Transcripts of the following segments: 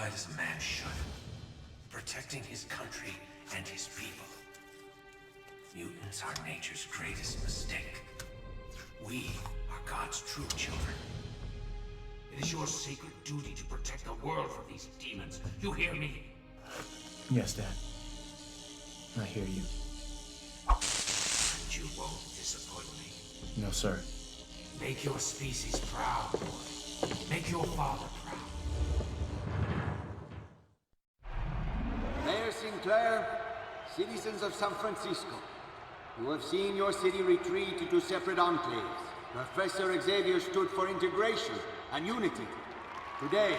died as a man should, protecting his country and his people. Mutants are nature's greatest mistake. We are God's true children. It is your sacred duty to protect the world from these demons. You hear me? Yes, Dad. I hear you. And you won't disappoint me. No, sir. Make your species proud, boy. Make your father proud. Mayor Sinclair, citizens of San Francisco, you have seen your city retreat into separate enclaves. Professor Xavier stood for integration and unity. Today,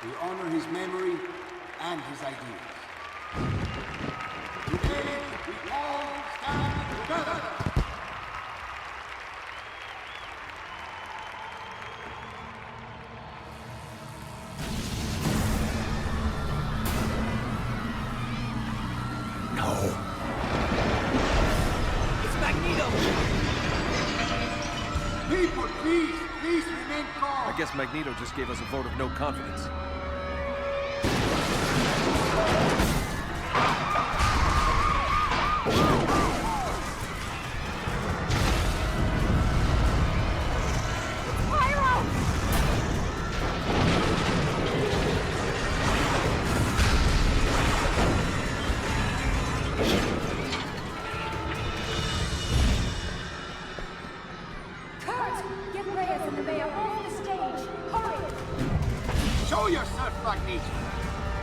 we honor his memory and his ideas. Today, we all stand together! People, please remain calm. I guess Magneto just gave us a vote of no confidence. Show yourself, Magneto!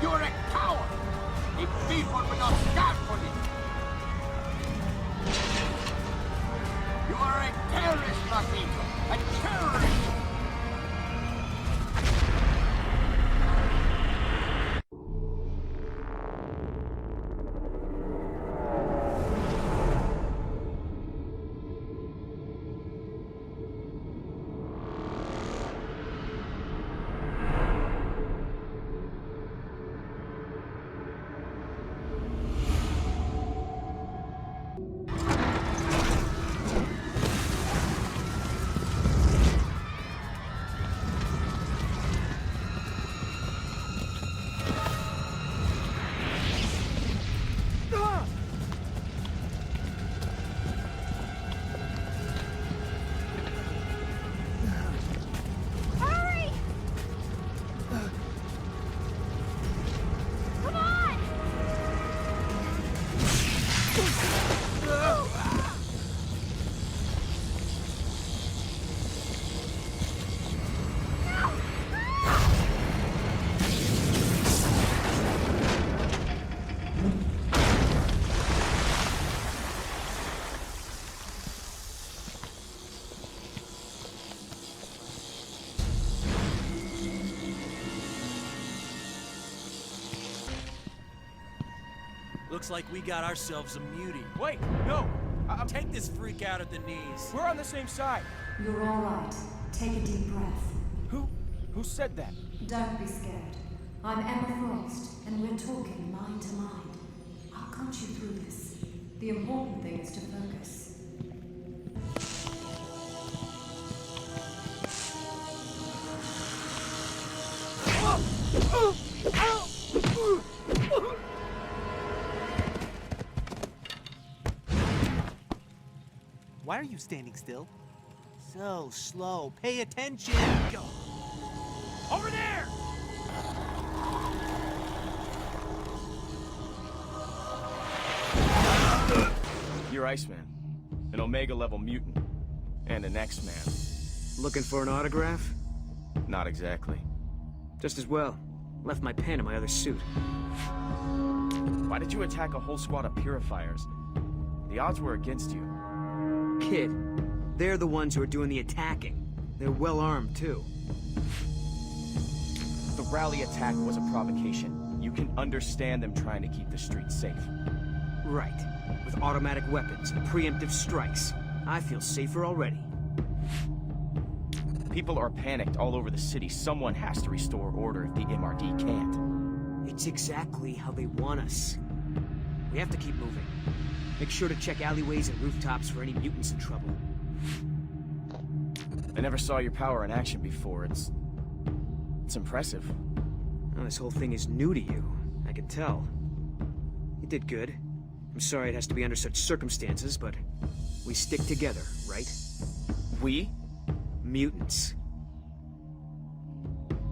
You're a coward! The people will not stand for you! You are a terrorist, Magneto! A terrorist! Looks like we got ourselves a mutie. Wait, no! Take this freak out at the knees. We're on the same side. You're all right. Take a deep breath. Who said that? Don't be scared. I'm Emma Frost, and we're talking mind to mind. I'll coach you through this. The important thing is to focus. Why are you standing still? So slow. Pay attention. Go. Over there! You're Iceman, an Omega-level mutant, and an X-Man. Looking for an autograph? Not exactly. Just as well. Left my pen in my other suit. Why did you attack a whole squad of purifiers? The odds were against you. Kid, they're the ones who are doing the attacking. They're well armed, too. The rally attack was a provocation. You can understand them trying to keep the streets safe. Right. With automatic weapons and preemptive strikes. I feel safer already. People are panicked all over the city. Someone has to restore order if the MRD can't. It's exactly how they want us. We have to keep moving. Make sure to check alleyways and rooftops for any mutants in trouble. I never saw your power in action before. It's impressive. Well, this whole thing is new to you. I can tell. You did good. I'm sorry it has to be under such circumstances, but we stick together, right? We? Mutants.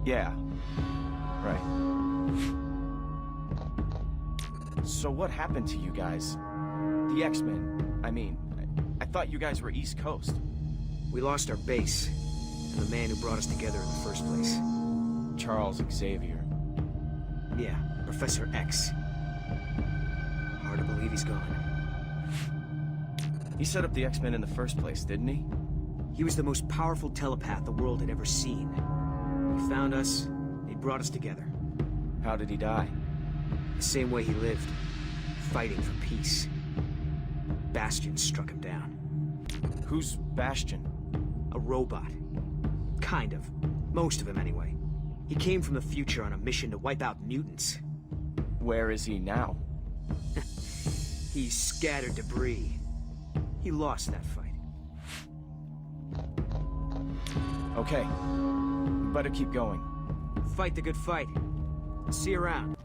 Yeah. Right. So what happened to you guys? The X-Men. I mean, I thought you guys were East Coast. We lost our base, and the man who brought us together in the first place. Charles Xavier. Yeah, Professor X. Hard to believe he's gone. He set up the X-Men in the first place, didn't he? He was the most powerful telepath the world had ever seen. He found us, he brought us together. How did he die? The same way he lived, fighting for peace. Bastion struck him down. Who's Bastion? A robot. Kind of. Most of him, anyway. He came from the future on a mission to wipe out mutants. Where is he now? He scattered debris. He lost that fight. Okay. We better keep going. Fight the good fight. See you around.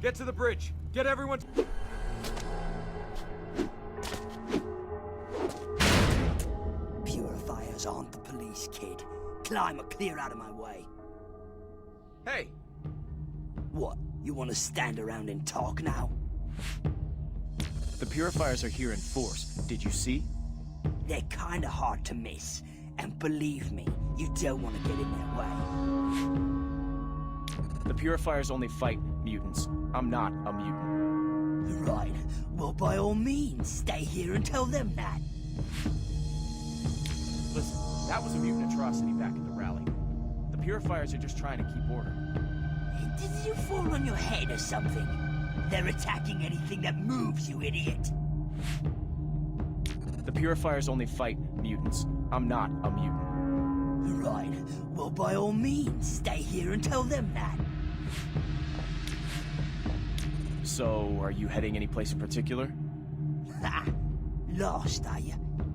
Get to the bridge. Get everyone... Purifiers aren't the police, kid. Climb or clear out of my way. Hey! What? You want to stand around and talk now? The Purifiers are here in force. Did you see? They're kinda hard to miss. And believe me, you don't want to get in their way. The Purifiers only fight mutants. I'm not a mutant. Right. Well, by all means, stay here and tell them that. Listen, that was a mutant atrocity back at the rally. The Purifiers are just trying to keep order. Did you fall on your head or something? They're attacking anything that moves, you idiot. The Purifiers only fight mutants. I'm not a mutant. Right. Well, by all means, stay here and tell them that. So, are you heading any place in particular? Ha! Lost, are you?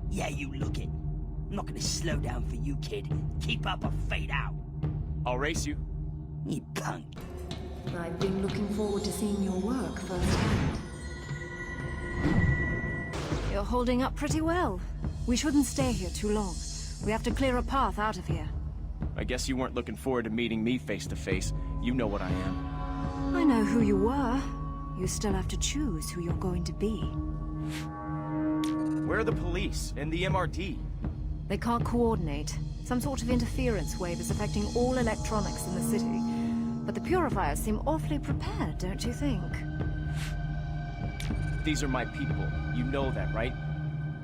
Yeah, you look it. I'm not gonna slow down for you, kid. Keep up or fade out. I'll race you. You punk. I've been looking forward to seeing your work firsthand. You're holding up pretty well. We shouldn't stay here too long. We have to clear a path out of here. I guess you weren't looking forward to meeting me face to face. You know what I am. I know who you were. You still have to choose who you're going to be. Where are the police and the MRD? They can't coordinate. Some sort of interference wave is affecting all electronics in the city. But the Purifiers seem awfully prepared, don't you think? These are my people. You know that, right?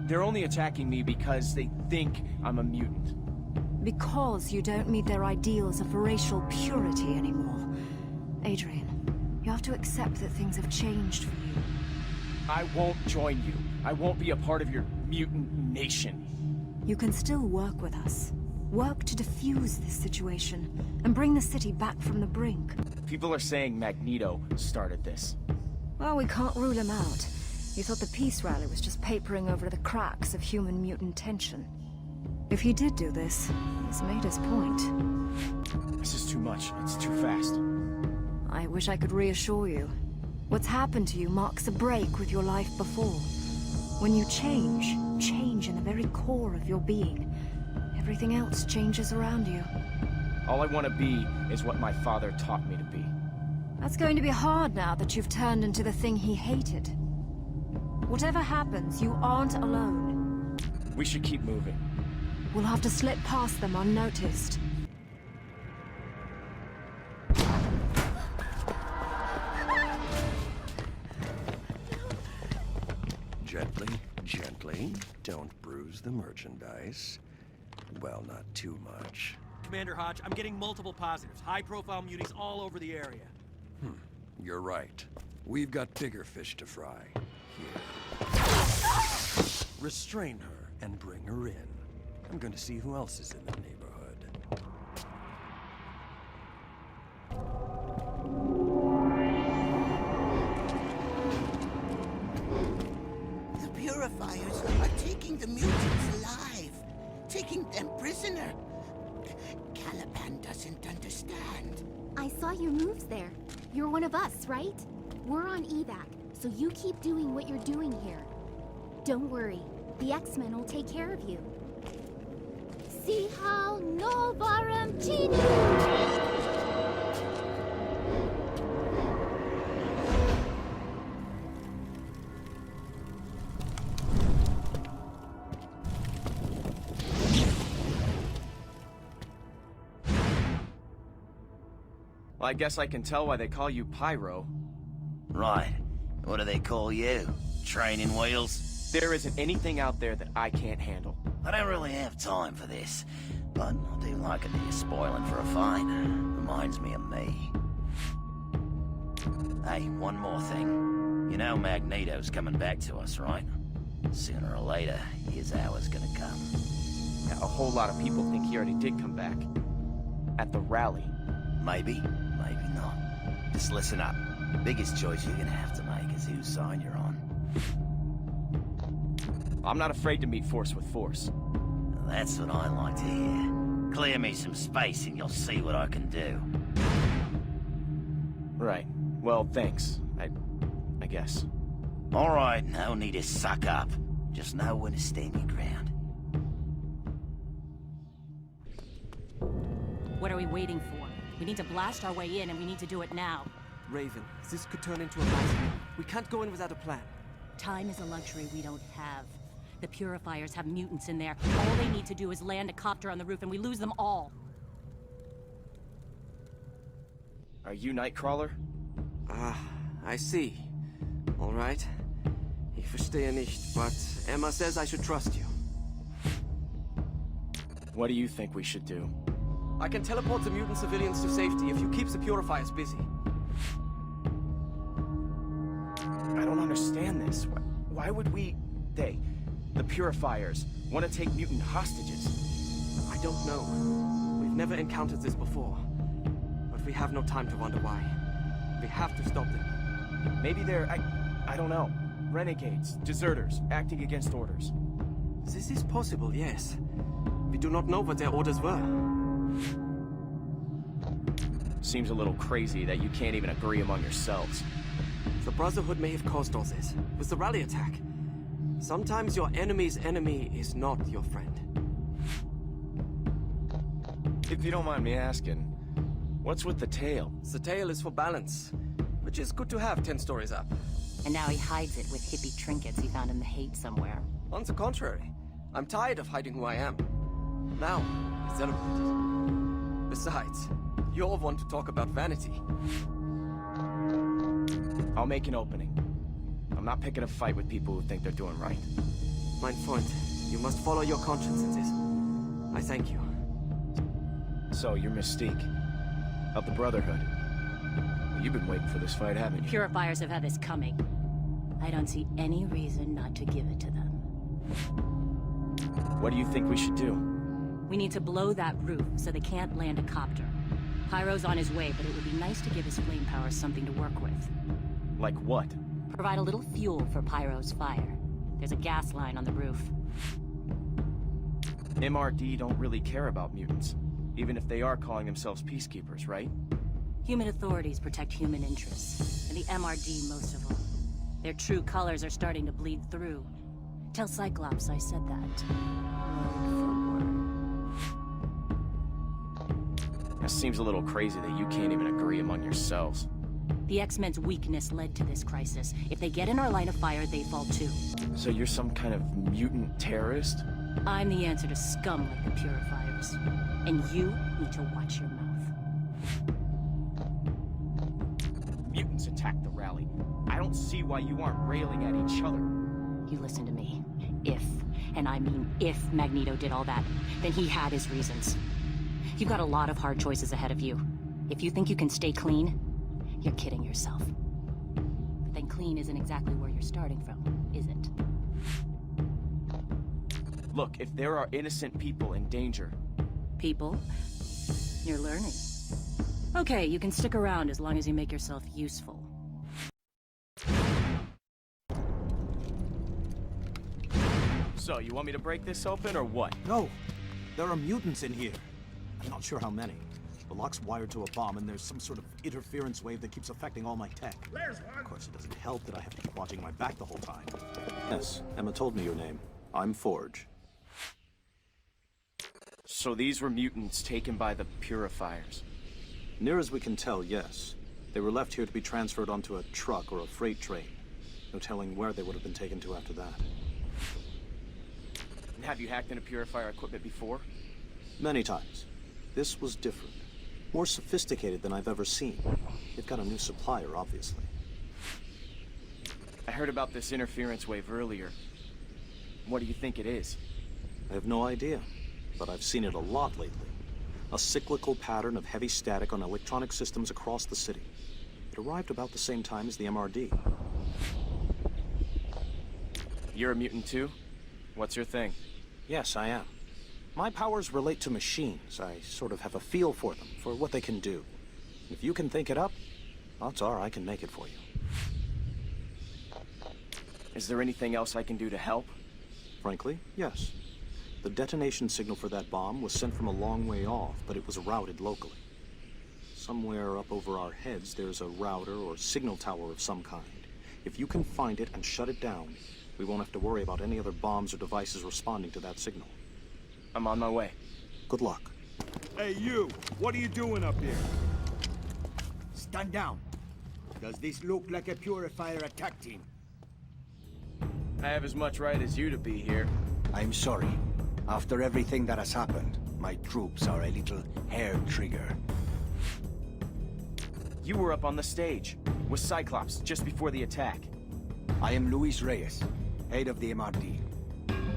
They're only attacking me because they think I'm a mutant. Because you don't meet their ideals of racial purity anymore. Adrian, you have to accept that things have changed for you. I won't join you. I won't be a part of your mutant nation. You can still work with us. Work to defuse this situation and bring the city back from the brink. People are saying Magneto started this. Well, we can't rule him out. He thought the peace rally was just papering over the cracks of human-mutant tension. If he did do this, he's made his point. This is too much. It's too fast. I wish I could reassure you. What's happened to you marks a break with your life before. When you change in the very core of your being, everything else changes around you. All I want to be is what my father taught me to be. That's going to be hard now that you've turned into the thing he hated. Whatever happens, you aren't alone. We should keep moving. We'll have to slip past them unnoticed. Gently, gently. Don't bruise the merchandise. Well, not too much. Commander Hodge, I'm getting multiple positives. High-profile muties all over the area. You're right. We've got bigger fish to fry. Here. Restrain her and bring her in. I'm going to see who else is in the neighborhood. them prisoner. Caliban doesn't understand. I saw your moves there. You're one of us, right? We're on evac, so you keep doing what you're doing here. Don't worry, the X-Men will take care of you. See how Novarum Genius! Well, I guess I can tell why they call you Pyro. Right. What do they call you? Training wheels? There isn't anything out there that I can't handle. I don't really have time for this, but I do like it that you're spoiling for a fight. Reminds me of me. Hey, one more thing. You know Magneto's coming back to us, right? Sooner or later, his hour's gonna come. Yeah, a whole lot of people think he already did come back. At the rally. Maybe, maybe not. Just listen up. The biggest choice you're gonna have to make is whose side you're on. I'm not afraid to meet force with force. That's what I like to hear. Clear me some space and you'll see what I can do. Right. Well, thanks. I guess. Alright, no need to suck up. Just know when to stand your ground. What are we waiting for? We need to blast our way in, and we need to do it now. Raven, this could turn into a massacre. We can't go in without a plan. Time is a luxury we don't have. The Purifiers have mutants in there. All they need to do is land a copter on the roof, and we lose them all. Are you Nightcrawler? Ah, I see. All right. Ich verstehe nicht, but Emma says I should trust you. What do you think we should do? I can teleport the mutant civilians to safety if you keep the Purifiers busy. I don't understand this. Why would the Purifiers, want to take mutant hostages? I don't know. We've never encountered this before. But we have no time to wonder why. We have to stop them. Maybe they're, I don't know, renegades, deserters, acting against orders. This is possible, yes. We do not know what their orders were. Seems a little crazy that you can't even agree among yourselves. The Brotherhood may have caused all this, with the rally attack. Sometimes your enemy's enemy is not your friend. If you don't mind me asking, what's with the tail? The tail is for balance, which is good to have 10 stories up. And now he hides it with hippie trinkets he found in the hate somewhere. On the contrary, I'm tired of hiding who I am. Now, I celebrate it. Besides, you're one to talk about vanity. I'll make an opening. I'm not picking a fight with people who think they're doing right. Mein Freund, you must follow your conscience in this. I thank you. So, you're Mystique, of the Brotherhood. Well, you've been waiting for this fight, haven't you? Purifiers have had this coming. I don't see any reason not to give it to them. What do you think we should do? We need to blow that roof so they can't land a copter. Pyro's on his way, but it would be nice to give his flame power something to work with. Like what? Provide a little fuel for Pyro's fire. There's a gas line on the roof. MRD don't really care about mutants, even if they are calling themselves peacekeepers, right? Human authorities protect human interests, and the MRD most of all. Their true colors are starting to bleed through. Tell Cyclops I said that. It seems a little crazy that you can't even agree among yourselves. The X-Men's weakness led to this crisis. If they get in our line of fire, they fall too. So you're some kind of mutant terrorist? I'm the answer to scum like the Purifiers. And you need to watch your mouth. Mutants attacked the rally. I don't see why you aren't railing at each other. You listen to me. If, and I mean if, Magneto did all that, then he had his reasons. You've got a lot of hard choices ahead of you. If you think you can stay clean, you're kidding yourself. But then clean isn't exactly where you're starting from, is it? Look, if there are innocent people in danger... People? You're learning. Okay, you can stick around as long as you make yourself useful. So, you want me to break this open, or what? No. There are mutants in here. I'm not sure how many. The lock's wired to a bomb, and there's some sort of interference wave that keeps affecting all my tech. Of course, it doesn't help that I have to keep watching my back the whole time. Yes, Emma told me your name. I'm Forge. So these were mutants taken by the Purifiers? Near as we can tell, yes. They were left here to be transferred onto a truck or a freight train. No telling where they would have been taken to after that. And have you hacked into Purifier equipment before? Many times. This was different. More sophisticated than I've ever seen. They've got a new supplier, obviously. I heard about this interference wave earlier. What do you think it is? I have no idea, but I've seen it a lot lately. A cyclical pattern of heavy static on electronic systems across the city. It arrived about the same time as the MRD. You're a mutant too? What's your thing? Yes, I am. My powers relate to machines. I sort of have a feel for them, for what they can do. If you can think it up, odds are I can make it for you. Is there anything else I can do to help? Frankly, yes. The detonation signal for that bomb was sent from a long way off, but it was routed locally. Somewhere up over our heads, there's a router or signal tower of some kind. If you can find it and shut it down, we won't have to worry about any other bombs or devices responding to that signal. I'm on my way. Good luck. Hey, you! What are you doing up here? Stand down. Does this look like a Purifier attack team? I have as much right as you to be here. I'm sorry. After everything that has happened, my troops are a little hair-trigger. You were up on the stage with Cyclops just before the attack. I am Luis Reyes, head of the MRD.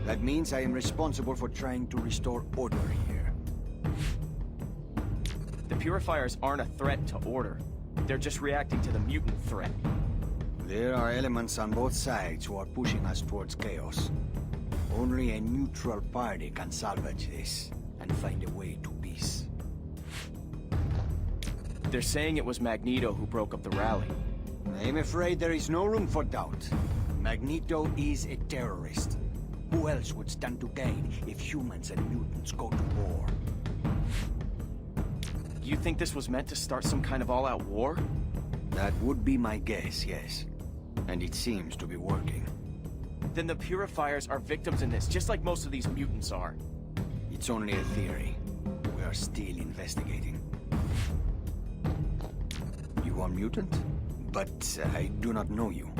That means I am responsible for trying to restore order here. The Purifiers aren't a threat to order. They're just reacting to the mutant threat. There are elements on both sides who are pushing us towards chaos. Only a neutral party can salvage this and find a way to peace. They're saying it was Magneto who broke up the rally. I'm afraid there is no room for doubt. Magneto is a terrorist. Who else would stand to gain if humans and mutants go to war? You think this was meant to start some kind of all-out war? That would be my guess, yes. And it seems to be working. Then the Purifiers are victims in this, just like most of these mutants are. It's only a theory. We are still investigating. You are mutant? But I do not know you.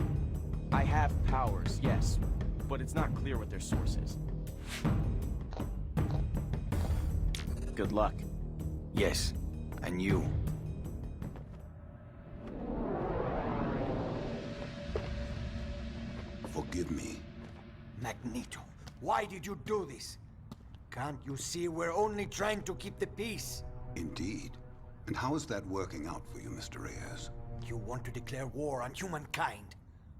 I have powers, yes. But it's not clear what their source is. Good luck. Yes, and you. Forgive me. Magneto, why did you do this? Can't you see we're only trying to keep the peace? Indeed. And how is that working out for you, Mr. Reyes? You want to declare war on humankind.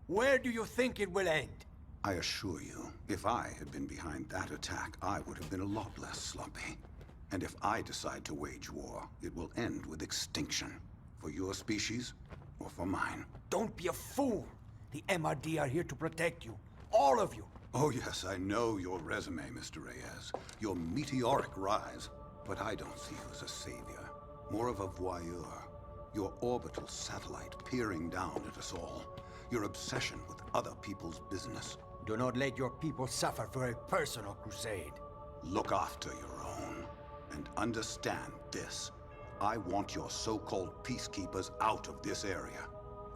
Where do you think it will end? I assure you, if I had been behind that attack, I would have been a lot less sloppy. And if I decide to wage war, it will end with extinction. For your species, or for mine. Don't be a fool! The MRD are here to protect you. All of you! Oh yes, I know your resume, Mr. Reyes. Your meteoric rise. But I don't see you as a savior. More of a voyeur. Your orbital satellite peering down at us all. Your obsession with other people's business. Do not let your people suffer for a personal crusade. Look after your own. And understand this. I want your so-called peacekeepers out of this area.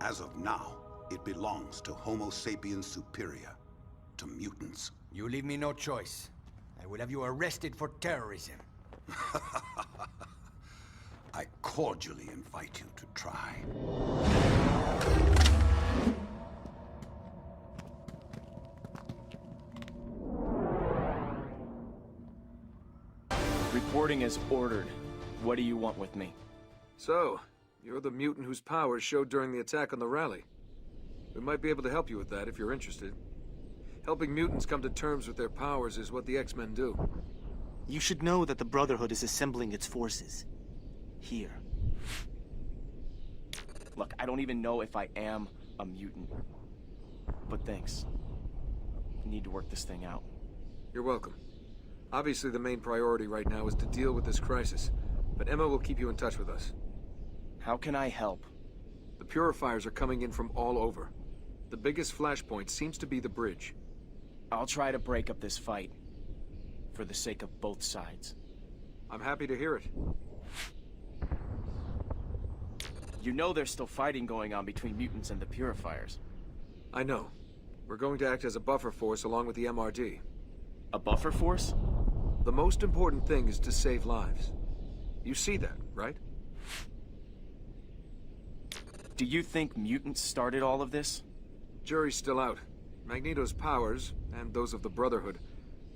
As of now, it belongs to Homo sapiens superior. To mutants. You leave me no choice. I will have you arrested for terrorism. I cordially invite you to try. Reporting as ordered. What do you want with me? So, you're the mutant whose powers showed during the attack on the rally. We might be able to help you with that if you're interested. Helping mutants come to terms with their powers is what the X-Men do. You should know that the Brotherhood is assembling its forces. Here. Look, I don't even know if I am a mutant. But thanks. I need to work this thing out. You're welcome. Obviously, the main priority right now is to deal with this crisis, but Emma will keep you in touch with us. How can I help? The Purifiers are coming in from all over. The biggest flashpoint seems to be the bridge. I'll try to break up this fight. For the sake of both sides. I'm happy to hear it. You know there's still fighting going on between mutants and the Purifiers. I know. We're going to act as a buffer force along with the MRD. A buffer force? The most important thing is to save lives. You see that, right? Do you think mutants started all of this? Jury's still out. Magneto's powers, and those of the Brotherhood,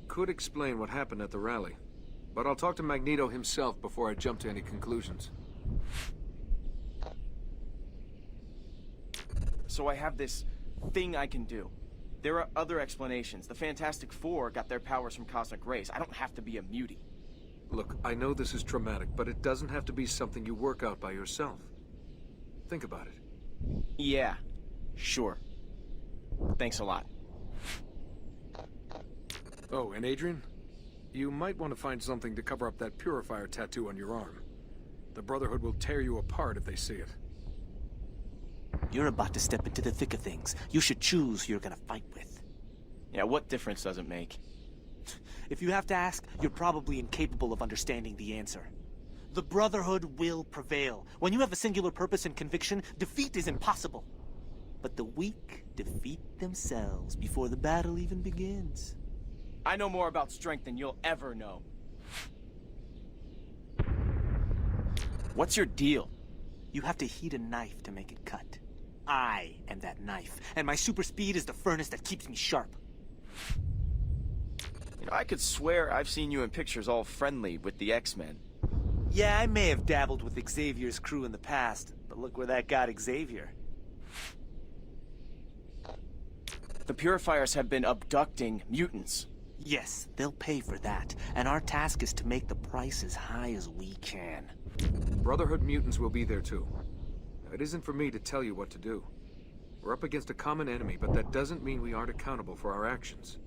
could explain what happened at the rally. But I'll talk to Magneto himself before I jump to any conclusions. So I have this thing I can do. There are other explanations. The Fantastic Four got their powers from cosmic rays. I don't have to be a mutie. Look, I know this is traumatic, but it doesn't have to be something you work out by yourself. Think about it. Yeah, sure. Thanks a lot. Oh, and Adrian? You might want to find something to cover up that Purifier tattoo on your arm. The Brotherhood will tear you apart if they see it. You're about to step into the thick of things. You should choose who you're gonna fight with. Yeah, what difference does it make? If you have to ask, you're probably incapable of understanding the answer. The Brotherhood will prevail. When you have a singular purpose and conviction, defeat is impossible. But the weak defeat themselves before the battle even begins. I know more about strength than you'll ever know. What's your deal? You have to heat a knife to make it cut. I am that knife, and my super speed is the furnace that keeps me sharp. You know, I could swear I've seen you in pictures all friendly with the X-Men. Yeah, I may have dabbled with Xavier's crew in the past, but look where that got Xavier. The Purifiers have been abducting mutants. Yes, they'll pay for that, and our task is to make the price as high as we can. Brotherhood mutants will be there too. It isn't for me to tell you what to do. We're up against a common enemy, but that doesn't mean we aren't accountable for our actions.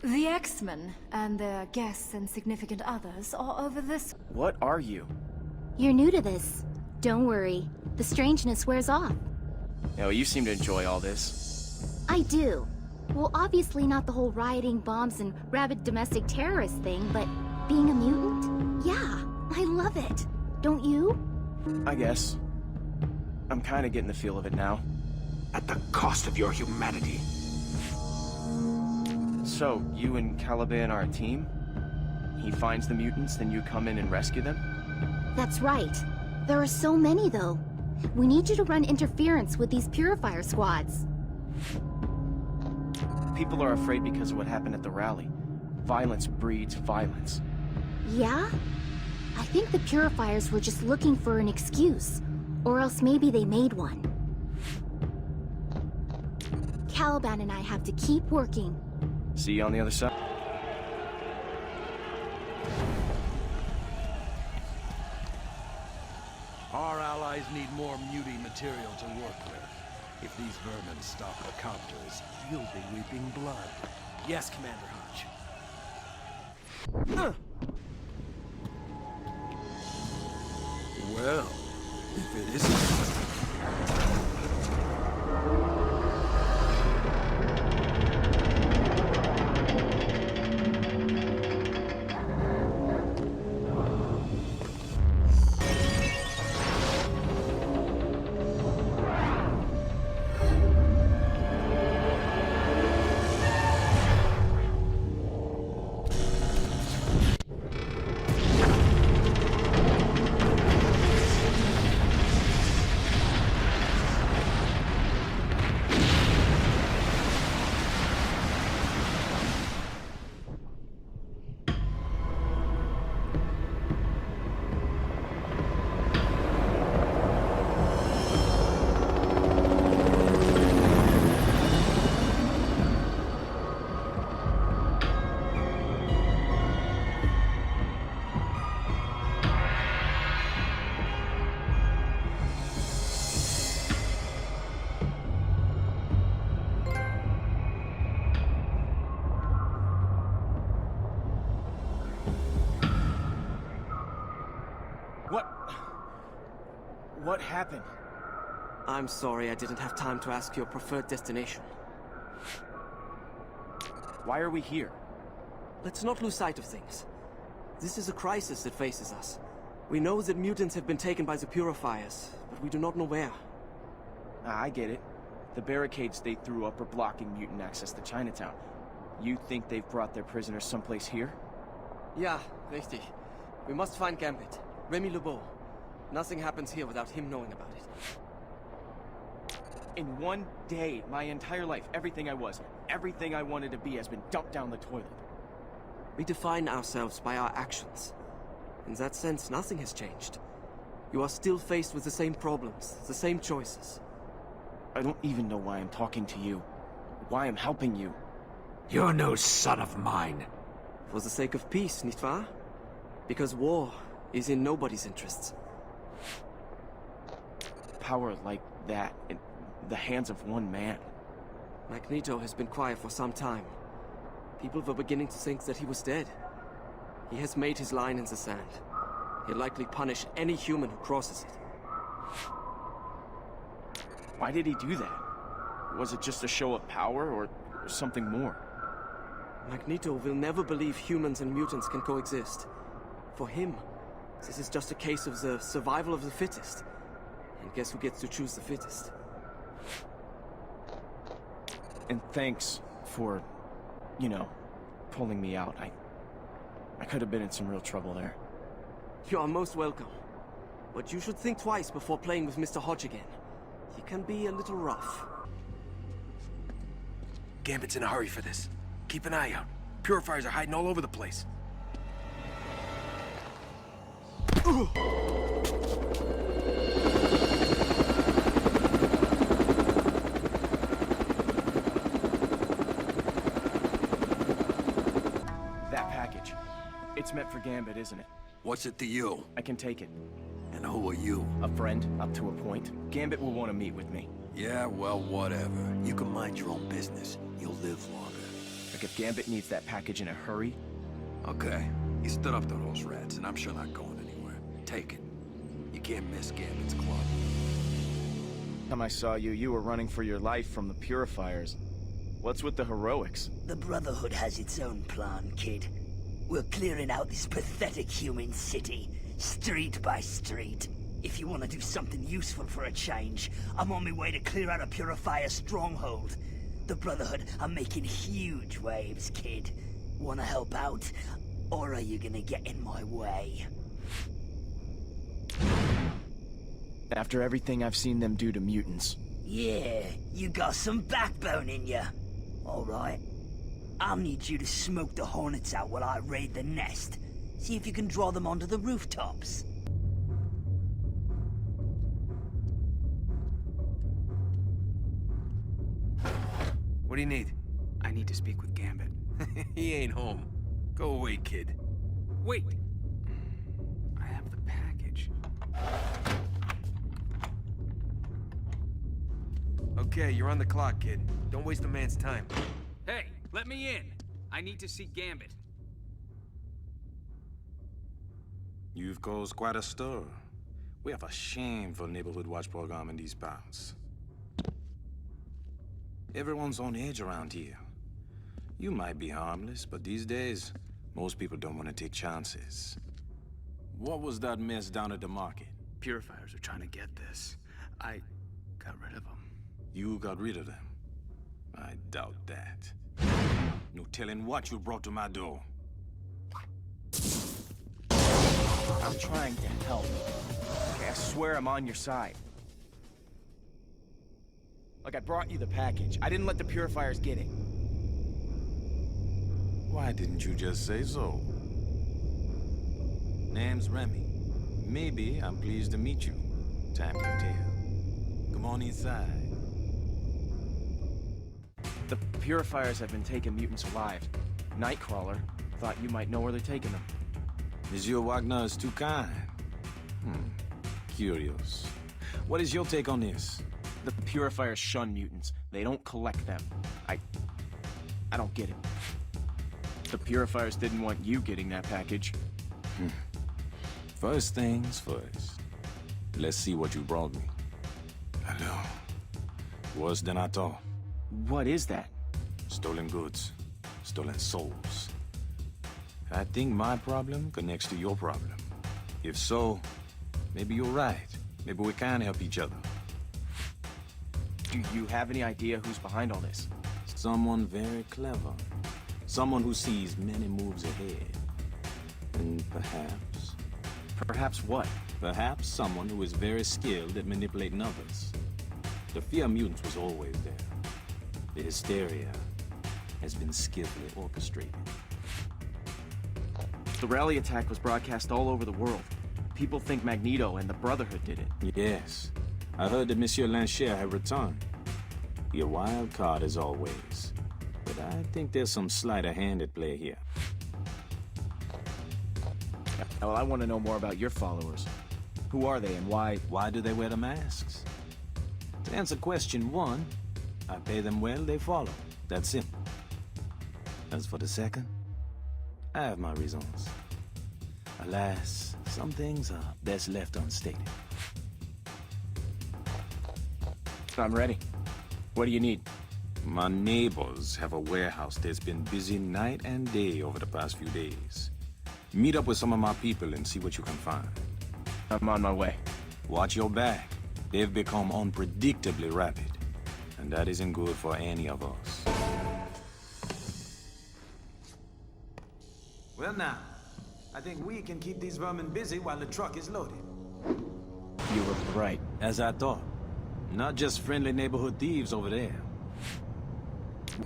The X-Men and their guests and significant others are over this. What are you? You're new to this. Don't worry. The strangeness wears off. You know, you seem to enjoy all this. I do. Well, obviously not the whole rioting, bombs, and rabid domestic terrorist thing, but being a mutant? Yeah, I love it. Don't you? I guess. I'm kind of getting the feel of it now. At the cost of your humanity. So, you and Caliban are a team? He finds the mutants, then you come in and rescue them? That's right. There are so many, though. We need you to run interference with these Purifier squads. People are afraid because of what happened at the rally. Violence breeds violence. Yeah? I think the Purifiers were just looking for an excuse. Or else maybe they made one. Caliban and I have to keep working. See you on the other side. Our allies need more mutie material to work with. If these vermin stop the copters, you'll be weeping blood. Yes, Commander Hodge. Well, if it isn't... What happened? I'm sorry I didn't have time to ask your preferred destination. Why are we here? Let's not lose sight of things. This is a crisis that faces us. We know that mutants have been taken by the Purifiers, but we do not know where. I get it. The barricades they threw up are blocking mutant access to Chinatown. You think they've brought their prisoners someplace here? Ja, richtig. We must find Gambit. Remy LeBeau. Nothing happens here without him knowing about it. In one day, my entire life, everything I was, everything I wanted to be has been dumped down the toilet. We define ourselves by our actions. In that sense, nothing has changed. You are still faced with the same problems, the same choices. I don't even know why I'm talking to you. Why I'm helping you. You're no son of mine. For the sake of peace, nicht wahr? Because war is in nobody's interests. Power like that in the hands of one man. Magneto has been quiet for some time. People were beginning to think that he was dead. He has made his line in the sand. He'll likely punish any human who crosses it. Why did he do that? Was it just a show of power or something more? Magneto will never believe humans and mutants can coexist. For him, this is just a case of the survival of the fittest. And guess who gets to choose the fittest? And thanks for, you know, pulling me out. I could have been in some real trouble there. You are most welcome. But you should think twice before playing with Mr. Hodge again. He can be a little rough. Gambit's in a hurry for this. Keep an eye out. Purifiers are hiding all over the place. That package. It's meant for Gambit, isn't it? What's it to you? I can take it. And who are you? A friend, up to a point. Gambit will want to meet with me. Yeah, well, whatever. You can mind your own business. You'll live longer. Like if Gambit needs that package in a hurry? Okay. You stood up to those rats, and I'm sure not going anywhere. Take it. You can't miss Gambit's club. Time I saw you, you were running for your life from the Purifiers. What's with the heroics? The Brotherhood has its own plan, kid. We're clearing out this pathetic human city, street by street. If you want to do something useful for a change, I'm on my way to clear out a Purifier stronghold. The Brotherhood are making huge waves, kid. Want to help out? Or are you gonna get in my way? After everything I've seen them do to mutants. Yeah, you got some backbone in ya. All right. I'll need you to smoke the Hornets out while I raid the nest. See if you can draw them onto the rooftops. What do you need? I need to speak with Gambit. He ain't home. Go away, kid. Wait! I have the package. Okay, you're on the clock, kid. Don't waste a man's time. Hey, let me in! I need to see Gambit. You've caused quite a stir. We have a shameful neighborhood watch program in these parts. Everyone's on edge around here. You might be harmless, but these days, most people don't want to take chances. What was that mess down at the market? Purifiers are trying to get this. I got rid of them. You got rid of them? I doubt that. No telling what you brought to my door. I'm trying to help. Okay, I swear I'm on your side. Like, I brought you the package. I didn't let the Purifiers get it. Why didn't you just say so? Name's Remy. Maybe I'm pleased to meet you. Time will tell. Come on inside. The Purifiers have been taking mutants alive. Nightcrawler thought you might know where they're taking them. Monsieur Wagner is too kind. Curious. What is your take on this? The Purifiers shun mutants. They don't collect them. I don't get it. The Purifiers didn't want you getting that package. First things first. Let's see what you brought me. Hello. Worse than I thought. What is that? Stolen goods. Stolen souls. I think my problem connects to your problem. If so, maybe you're right. Maybe we can help each other. Do you have any idea who's behind all this? Someone very clever. Someone who sees many moves ahead. And perhaps... Perhaps what? Perhaps someone who is very skilled at manipulating others. The fear of mutants was always there. The hysteria has been skillfully orchestrated. The rally attack was broadcast all over the world. People think Magneto and the Brotherhood did it. Yes. I heard that Monsieur Lancher had returned. Your wild card as always. But I think there's some sleight of hand at play here. Well, I want to know more about your followers. Who are they and why... Why do they wear the masks? To answer question one, I pay them well, they follow. That's simple. As for the second, I have my reasons. Alas, some things are best left unstated. I'm ready. What do you need? My neighbors have a warehouse that's been busy night and day over the past few days. Meet up with some of my people and see what you can find. I'm on my way. Watch your back. They've become unpredictably rapid. And that isn't good for any of us. Well now, I think we can keep these vermin busy while the truck is loaded. You were right. As I thought. Not just friendly neighborhood thieves over there.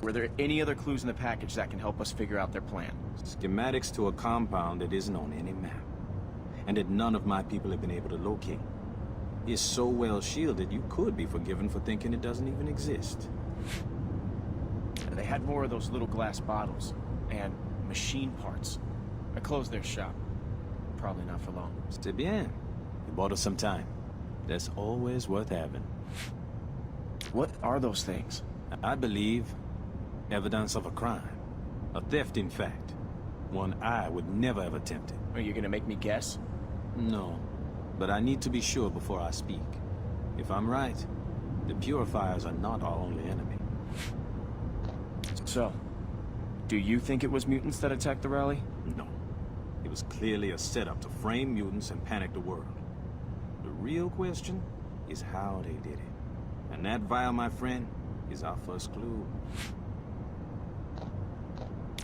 Were there any other clues in the package that can help us figure out their plan? Schematics to a compound that isn't on any map. And that none of my people have been able to locate. It's so well shielded, you could be forgiven for thinking it doesn't even exist. They had more of those little glass bottles. And machine parts. I closed their shop. Probably not for long. C'est bien. You bought us some time. That's always worth having. What are those things? I believe evidence of a crime. A theft, in fact. One I would never have attempted. Are you gonna make me guess? No, but I need to be sure before I speak. If I'm right, the Purifiers are not our only enemy. So, do you think it was mutants that attacked the rally? No. It was clearly a setup to frame mutants and panic the world. The real question is how they did it. And that vial, my friend, is our first clue.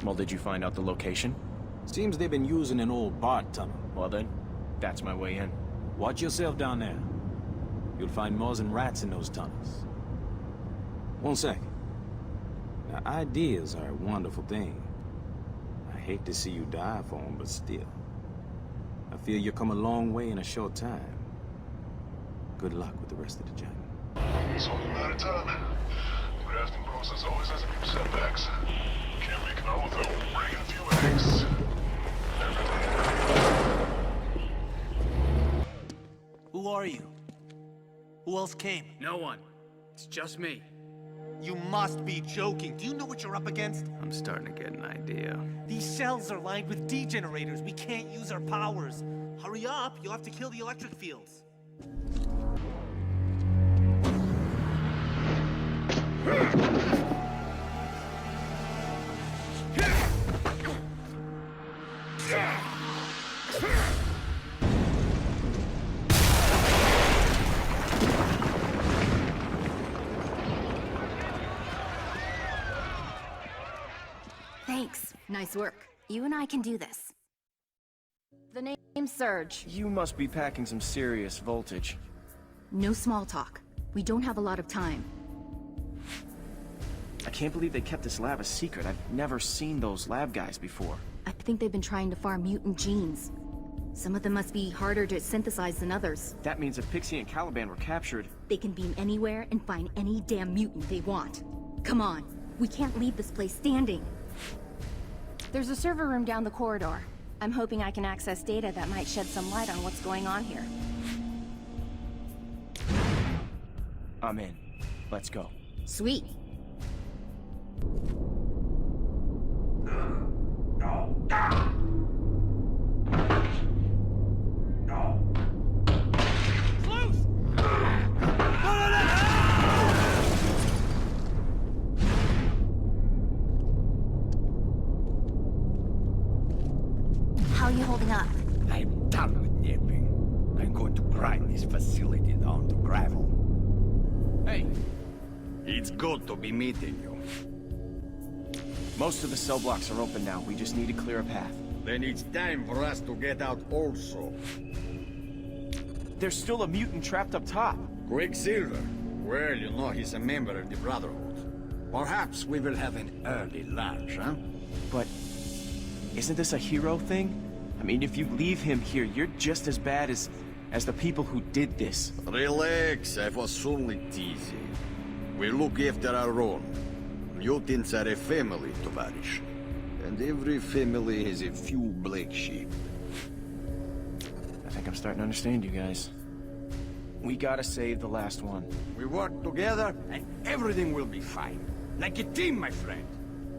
Well, did you find out the location? Seems they've been using an old BART tunnel. Well then, that's my way in. Watch yourself down there. You'll find moths and rats in those tunnels. One second. Now, ideas are a wonderful thing. I hate to see you die for them, but still. I feel you've come a long way in a short time. Good luck with the rest of the journey. It's only a matter of time. The grafting process always has a few setbacks. Can't make it all without breaking a few eggs. Who are you? Who else came? No one. It's just me. You must be joking. Do you know what you're up against? I'm starting to get an idea. These shells are lined with degenerators. We can't use our powers. Hurry up. You'll have to kill the electric fields. Thanks. Nice work. You and I can do this. The name's Surge. You must be packing some serious voltage. No small talk. We don't have a lot of time. I can't believe they kept this lab a secret. I've never seen those lab guys before. I think they've been trying to farm mutant genes. Some of them must be harder to synthesize than others. That means if Pixie and Caliban were captured... They can beam anywhere and find any damn mutant they want. Come on. We can't leave this place standing. There's a server room down the corridor. I'm hoping I can access data that might shed some light on what's going on here. I'm in. Let's go. Sweet. Clear! you holding up? I'm done with nipping. I'm going to grind this facility down to gravel. Hey! It's good to be meeting you. Most of the cell blocks are open now. We just need to clear a path. Then it's time for us to get out also. There's still a mutant trapped up top. Quicksilver. Well, you know he's a member of the Brotherhood. Perhaps we will have an early lunch, huh? But isn't this a hero thing? I mean, if you leave him here, you're just as bad as the people who did this. Relax, I was only teasing. We look after our own. Mutants are a family, Tovarish. And every family has a few black sheep. I think I'm starting to understand you guys. We gotta save the last one. We work together, and everything will be fine. Like a team, my friend.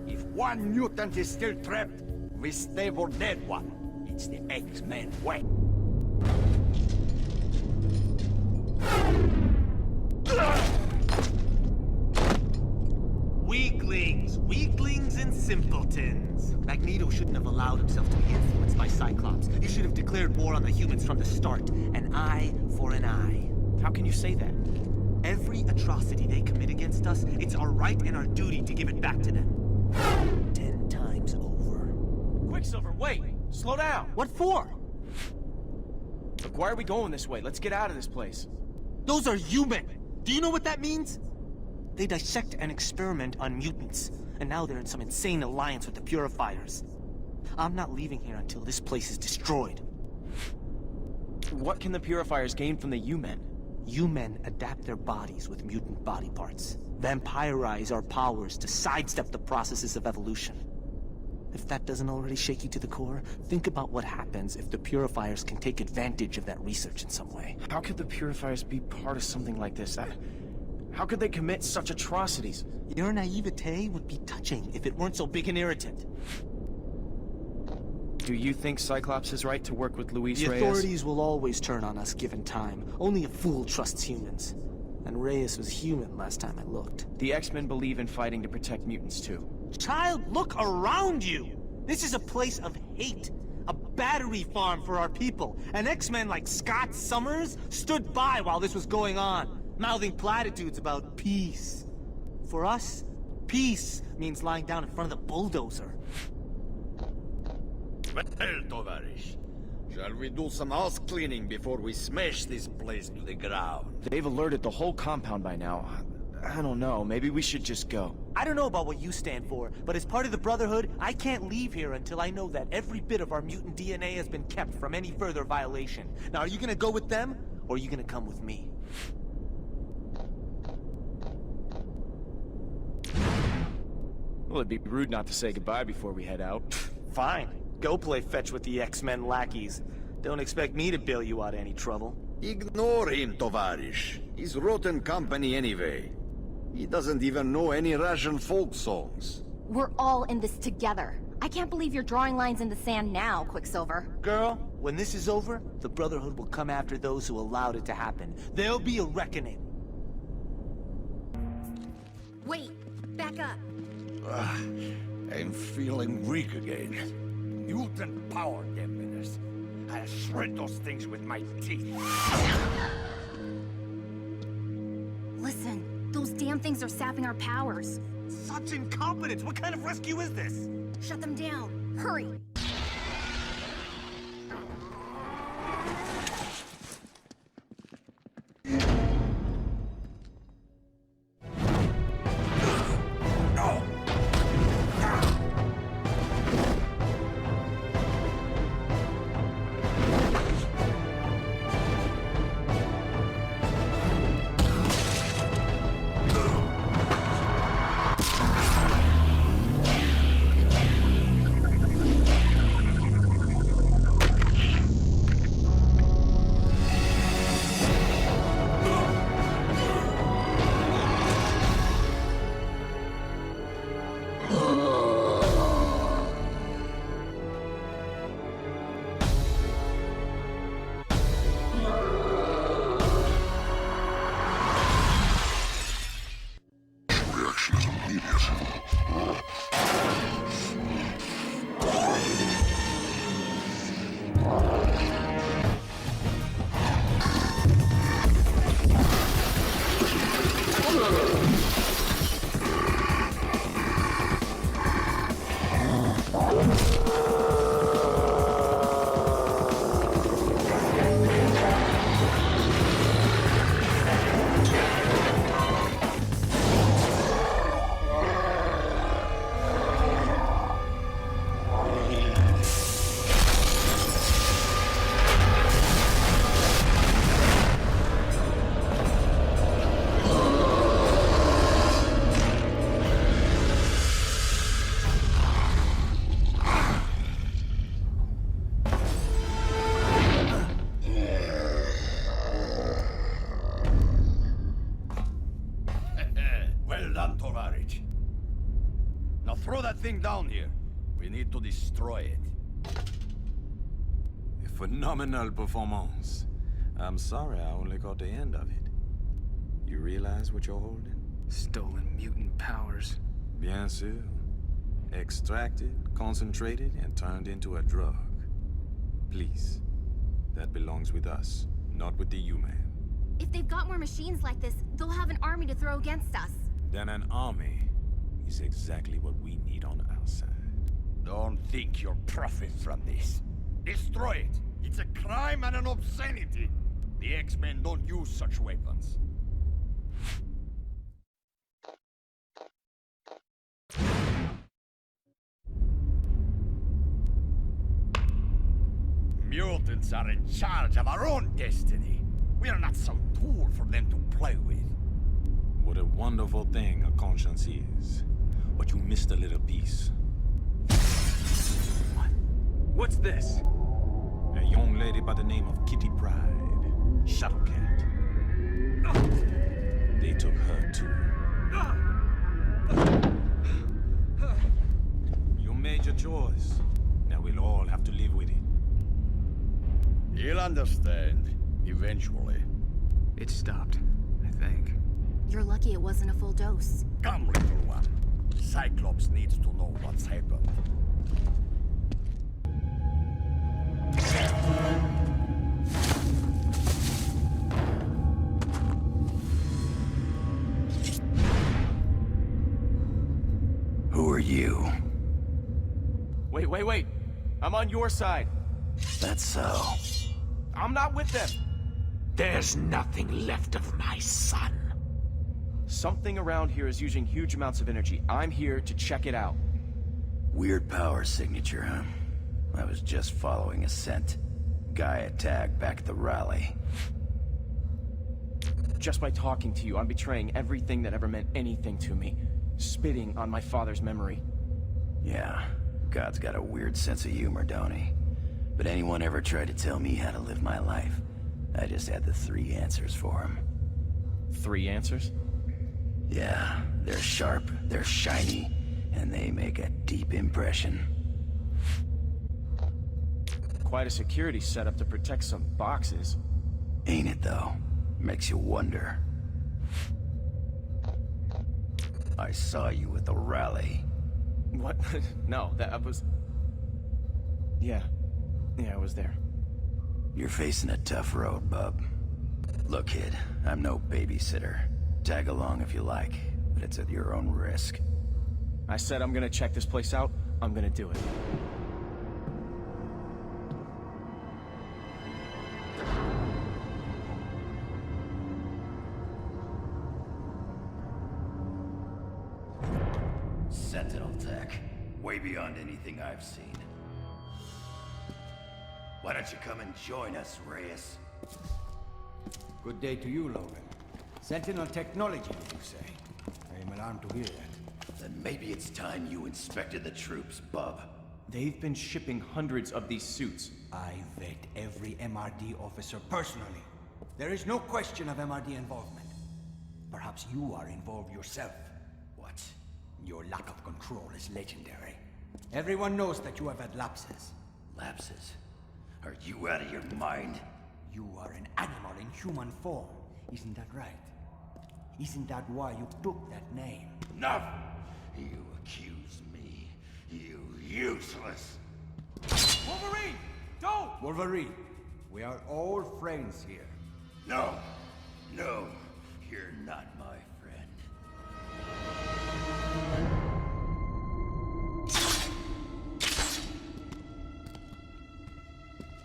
If one mutant is still trapped, we stay for that one. It's the X-Men way. Weaklings and simpletons. Magneto shouldn't have allowed himself to be influenced by Cyclops. He should have declared war on the humans from the start. An eye for an eye. How can you say that? Every atrocity they commit against us, it's our right and our duty to give it back to them. 10 times over. Quicksilver, wait! Slow down! What for? Look, why are we going this way? Let's get out of this place. Those are human! Do you know what that means? They dissect and experiment on mutants, and now they're in some insane alliance with the Purifiers. I'm not leaving here until this place is destroyed. What can the Purifiers gain from the U-Men? U-Men adapt their bodies with mutant body parts. Vampirize our powers to sidestep the processes of evolution. If that doesn't already shake you to the core, think about what happens if the Purifiers can take advantage of that research in some way. How could the Purifiers be part of something like this? How could they commit such atrocities? Your naivete would be touching if it weren't so big and irritant. Do you think Cyclops is right to work with Luis Reyes? The authorities will always turn on us given time. Only a fool trusts humans. And Reyes was human last time I looked. The X-Men believe in fighting to protect mutants too. Child, look around you! This is a place of hate. A battery farm for our people. And X-Men like Scott Summers stood by while this was going on, mouthing platitudes about peace. For us, peace means lying down in front of the bulldozer. Well, Tovarish, shall we do some house cleaning before we smash this place to the ground? They've alerted the whole compound by now. I don't know, maybe we should just go. I don't know about what you stand for, but as part of the Brotherhood, I can't leave here until I know that every bit of our mutant DNA has been kept from any further violation. Now, are you gonna go with them, or are you gonna come with me? Well, it'd be rude not to say goodbye before we head out. Fine. Go play fetch with the X-Men lackeys. Don't expect me to bail you out of any trouble. Ignore him, Tovarish. He's rotten company anyway. He doesn't even know any Russian folk songs. We're all in this together. I can't believe you're drawing lines in the sand now, Quicksilver. Girl, when this is over, the Brotherhood will come after those who allowed it to happen. There'll be a reckoning. Wait, back up. I'm feeling weak again. Mutant power, damn minutes. I'll shred those things with my teeth. Listen, those damn things are sapping our powers. Such incompetence! What kind of rescue is this? Shut them down. Hurry! Well done, Tovarich. Now throw that thing down here. We need to destroy it. A phenomenal performance. I'm sorry I only caught the end of it. You realize what you're holding? Stolen mutant powers. Bien sûr. Extracted, concentrated, and turned into a drug. Please. That belongs with us, not with the human. If they've got more machines like this, they'll have an army to throw against us. Then an army is exactly what we need on our side. Don't think you'll profit from this. Destroy it. It's a crime and an obscenity. The X-Men don't use such weapons. Mutants are in charge of our own destiny. We are not some tool for them to play with. What a wonderful thing a conscience is. But you missed a little piece. What's this? A young lady by the name of Kitty Pryde. Shuttlecat. They took her too. You made your choice. Now we'll all have to live with it. You'll understand, eventually. It stopped, I think. You're lucky it wasn't a full dose. Come, little one. Cyclops needs to know what's happened. Who are you? Wait. I'm on your side. That's so. I'm not with them. There's nothing left of my son. Something around here is using huge amounts of energy. I'm here to check it out. Weird power signature, huh? I was just following a scent. Guy attacked back at the rally. Just by talking to you, I'm betraying everything that ever meant anything to me. Spitting on my father's memory. Yeah, God's got a weird sense of humor, don't he? But anyone ever tried to tell me how to live my life, I just had the 3 answers for him. 3 answers? Yeah, they're sharp, they're shiny, and they make a deep impression. Quite a security setup to protect some boxes. Ain't it, though? Makes you wonder. I saw you at the rally. What? No, that was... Yeah, I was there. You're facing a tough road, bub. Look, kid, I'm no babysitter. Tag along if you like, but it's at your own risk. I said I'm gonna check this place out, I'm gonna do it. Sentinel tech. Way beyond anything I've seen. Why don't you come and join us, Reyes? Good day to you, Logan. Sentinel technology, did you say? I am alarmed to hear that. Then maybe it's time you inspected the troops, bub. They've been shipping hundreds of these suits. I vet every MRD officer personally. There is no question of MRD involvement. Perhaps you are involved yourself. What? Your lack of control is legendary. Everyone knows that you have had lapses. Lapses? Are you out of your mind? You are an animal in human form. Isn't that right? Isn't that why you took that name? Enough! You accuse me. You useless! Wolverine! Don't! Wolverine, we are all friends here. No! No! You're not my friend.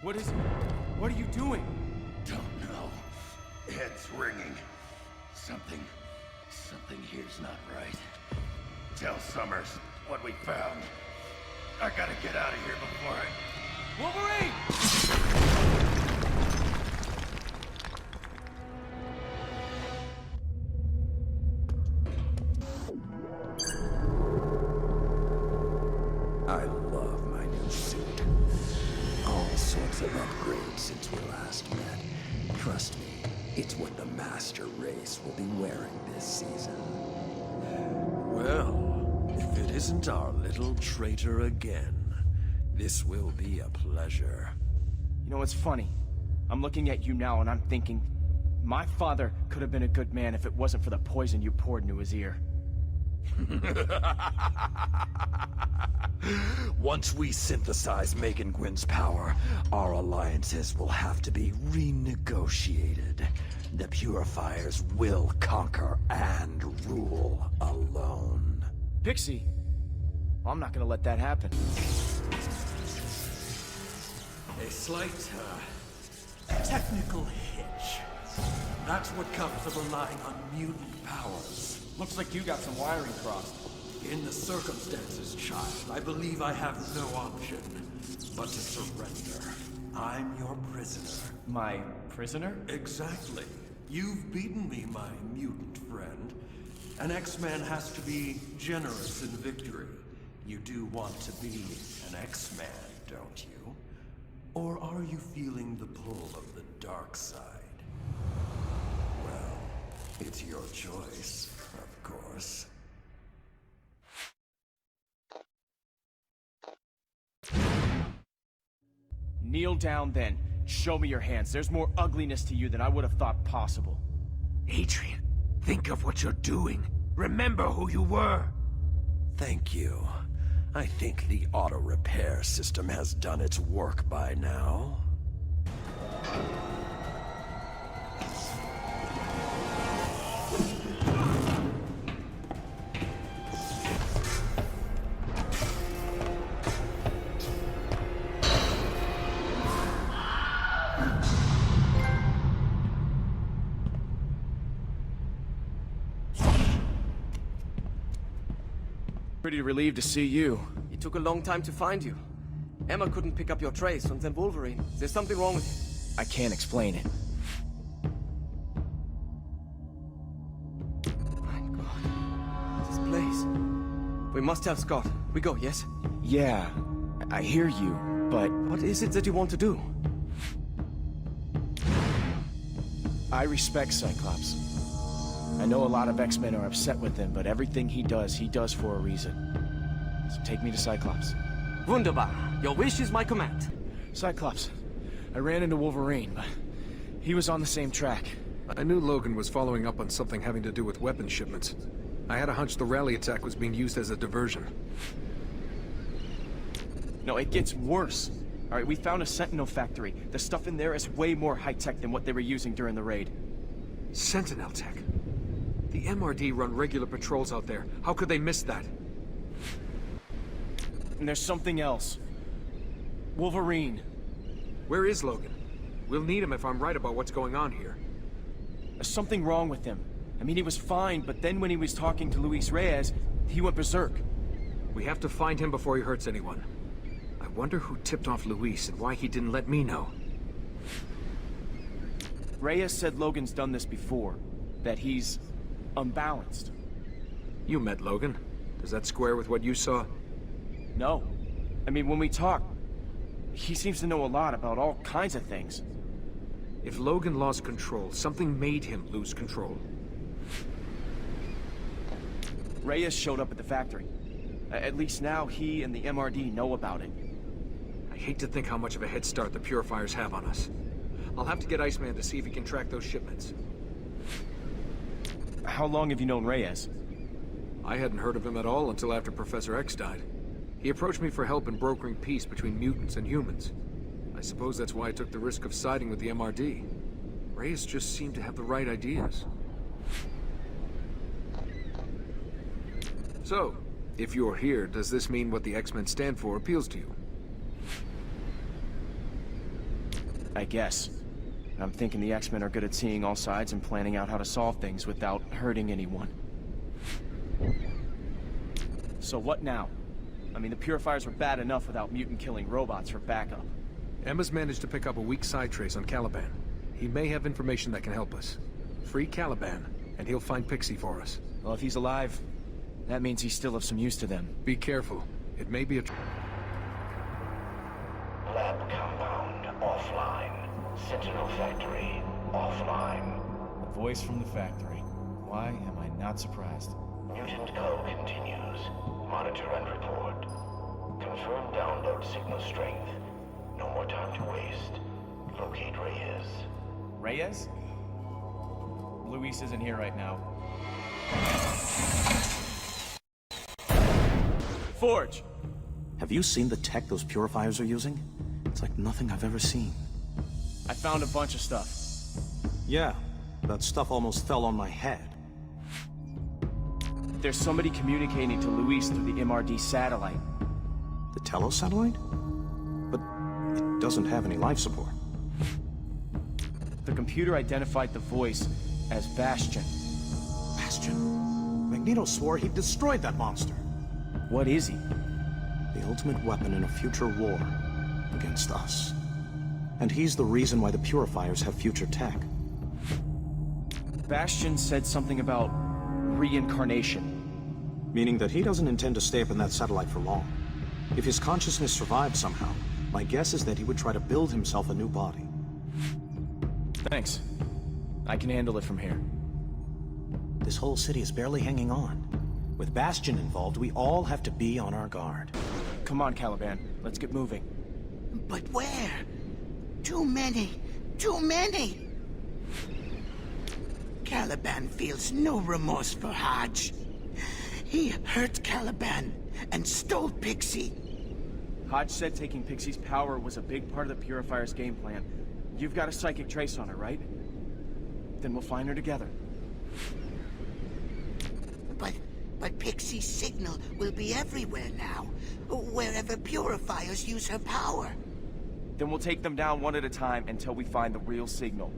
What is it? What are you doing? Don't know. Head's ringing. Something here's not right. Tell Summers what we found. I gotta get out of here before I... Wolverine! I love my new suit. All sorts of upgrades since we last met. Trust me, it's what the master race will be wearing this season. Well, if it isn't our little traitor again, this will be a pleasure. You know, it's funny. I'm looking at you now and I'm thinking, my father could have been a good man if it wasn't for the poison you poured into his ear. Once we synthesize Megan Gwyn's power, our alliances will have to be renegotiated. The Purifiers will conquer and rule alone. Pixie? Well, I'm not gonna let that happen. A slight, technical hitch. That's what comes of relying on mutant powers. Looks like you got some wiring crossed. In the circumstances, child, I believe I have no option but to surrender. I'm your prisoner. My prisoner? Exactly. You've beaten me, my mutant friend. An X-Man has to be generous in victory. You do want to be an X-Man, don't you? Or are you feeling the pull of the dark side? Well, it's your choice, of course. Kneel down then. Show me your hands. There's more ugliness to you than I would have thought possible. Adrian, think of what you're doing. Remember who you were. Thank you. I think the auto repair system has done its work by now. Pretty relieved to see you. It took a long time to find you. Emma couldn't pick up your trace, and then Wolverine. There's something wrong with you. I can't explain it. My God. This place. We must tell Scott. We go, yes? Yeah, I hear you, but... What is it that you want to do? I respect Cyclops. I know a lot of X-Men are upset with him, but everything he does for a reason. So take me to Cyclops. Wunderbar. Your wish is my command. Cyclops, I ran into Wolverine, but he was on the same track. I knew Logan was following up on something having to do with weapon shipments. I had a hunch the rally attack was being used as a diversion. No, it gets worse. All right, we found a Sentinel factory. The stuff in there is way more high-tech than what they were using during the raid. Sentinel tech? The MRD run regular patrols out there. How could they miss that? And there's something else. Wolverine. Where is Logan? We'll need him if I'm right about what's going on here. There's something wrong with him. I mean, he was fine, but then when he was talking to Luis Reyes, he went berserk. We have to find him before he hurts anyone. I wonder who tipped off Luis and why he didn't let me know. Reyes said Logan's done this before. That he's... unbalanced. You met Logan. Does that square with what you saw? No. I mean, when we talk, he seems to know a lot about all kinds of things. If Logan lost control, something made him lose control. Reyes showed up at the factory. At least now he and the MRD know about it. I hate to think how much of a head start the Purifiers have on us. I'll have to get Iceman to see if he can track those shipments. How long have you known Reyes? I hadn't heard of him at all until after Professor X died. He approached me for help in brokering peace between mutants and humans. I suppose that's why I took the risk of siding with the MRD. Reyes just seemed to have the right ideas. So, if you're here, does this mean what the X-Men stand for appeals to you? I guess. I'm thinking the X-Men are good at seeing all sides and planning out how to solve things without hurting anyone. So what now? I mean, the Purifiers were bad enough without mutant-killing robots for backup. Emma's managed to pick up a weak side trace on Caliban. He may have information that can help us. Free Caliban, and he'll find Pixie for us. Well, if he's alive, that means he's still of some use to them. Be careful. It may be a... Lab compound offline. Sentinel factory offline. A voice from the factory. Why am I not surprised? Mutant code continues. Monitor and report. Confirm download signal strength. No more time to waste. Locate Reyes. Reyes? Luis isn't here right now. Forge! Have you seen the tech those purifiers are using? It's like nothing I've ever seen. I found a bunch of stuff. Yeah, that stuff almost fell on my head. There's somebody communicating to Luis through the MRD satellite. The Telos satellite? But it doesn't have any life support. The computer identified the voice as Bastion. Bastion? Magneto swore he destroyed that monster. What is he? The ultimate weapon in a future war against us. And he's the reason why the purifiers have future tech. Bastion said something about reincarnation. Meaning that he doesn't intend to stay up in that satellite for long. If his consciousness survived somehow, my guess is that he would try to build himself a new body. Thanks. I can handle it from here. This whole city is barely hanging on. With Bastion involved, we all have to be on our guard. Come on, Caliban. Let's get moving. But where? Too many. Too many! Caliban feels no remorse for Hodge. He hurt Caliban and stole Pixie. Hodge said taking Pixie's power was a big part of the Purifier's game plan. You've got a psychic trace on her, right? Then we'll find her together. But Pixie's signal will be everywhere now. Wherever Purifiers use her power. Then we'll take them down one at a time until we find the real signal.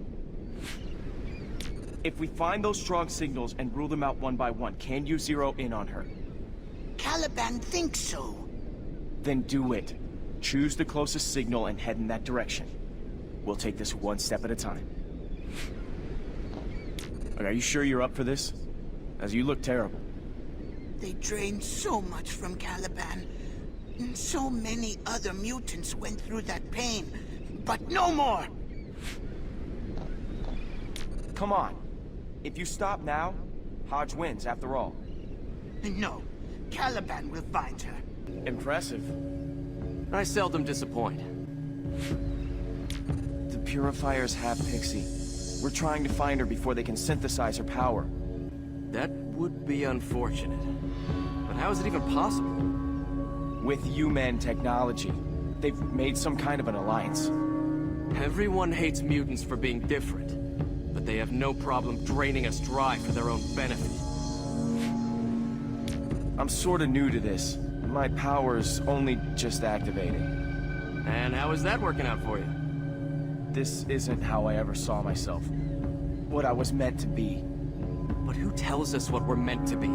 If we find those strong signals and rule them out one by one, can you zero in on her? Caliban thinks so. Then do it. Choose the closest signal and head in that direction. We'll take this one step at a time. Are you sure you're up for this? As you look terrible. They drained so much from Caliban. And so many other mutants went through that pain. But no more! Come on. If you stop now, Hodge wins after all. No. Caliban will find her. Impressive. I seldom disappoint. The Purifiers have Pixie. We're trying to find her before they can synthesize her power. That would be unfortunate. But how is it even possible? With xmen technology. They've made some kind of an alliance. Everyone hates mutants for being different. But they have no problem draining us dry for their own benefit. I'm sorta new to this. My power's only just activating. And how is that working out for you? This isn't how I ever saw myself. What I was meant to be. But who tells us what we're meant to be?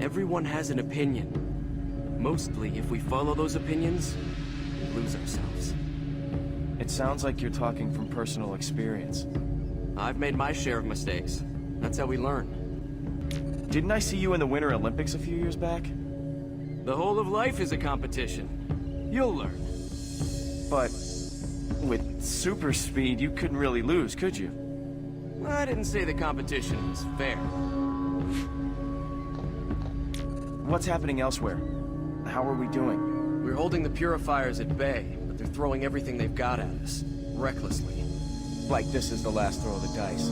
Everyone has an opinion. Mostly, if we follow those opinions, we lose ourselves. It sounds like you're talking from personal experience. I've made my share of mistakes. That's how we learn. Didn't I see you in the Winter Olympics a few years back? The whole of life is a competition. You'll learn. But with super speed, you couldn't really lose, could you? I didn't say the competition was fair. What's happening elsewhere? How are we doing? We're holding the Purifiers at bay, but they're throwing everything they've got at us, recklessly. Like this is the last throw of the dice.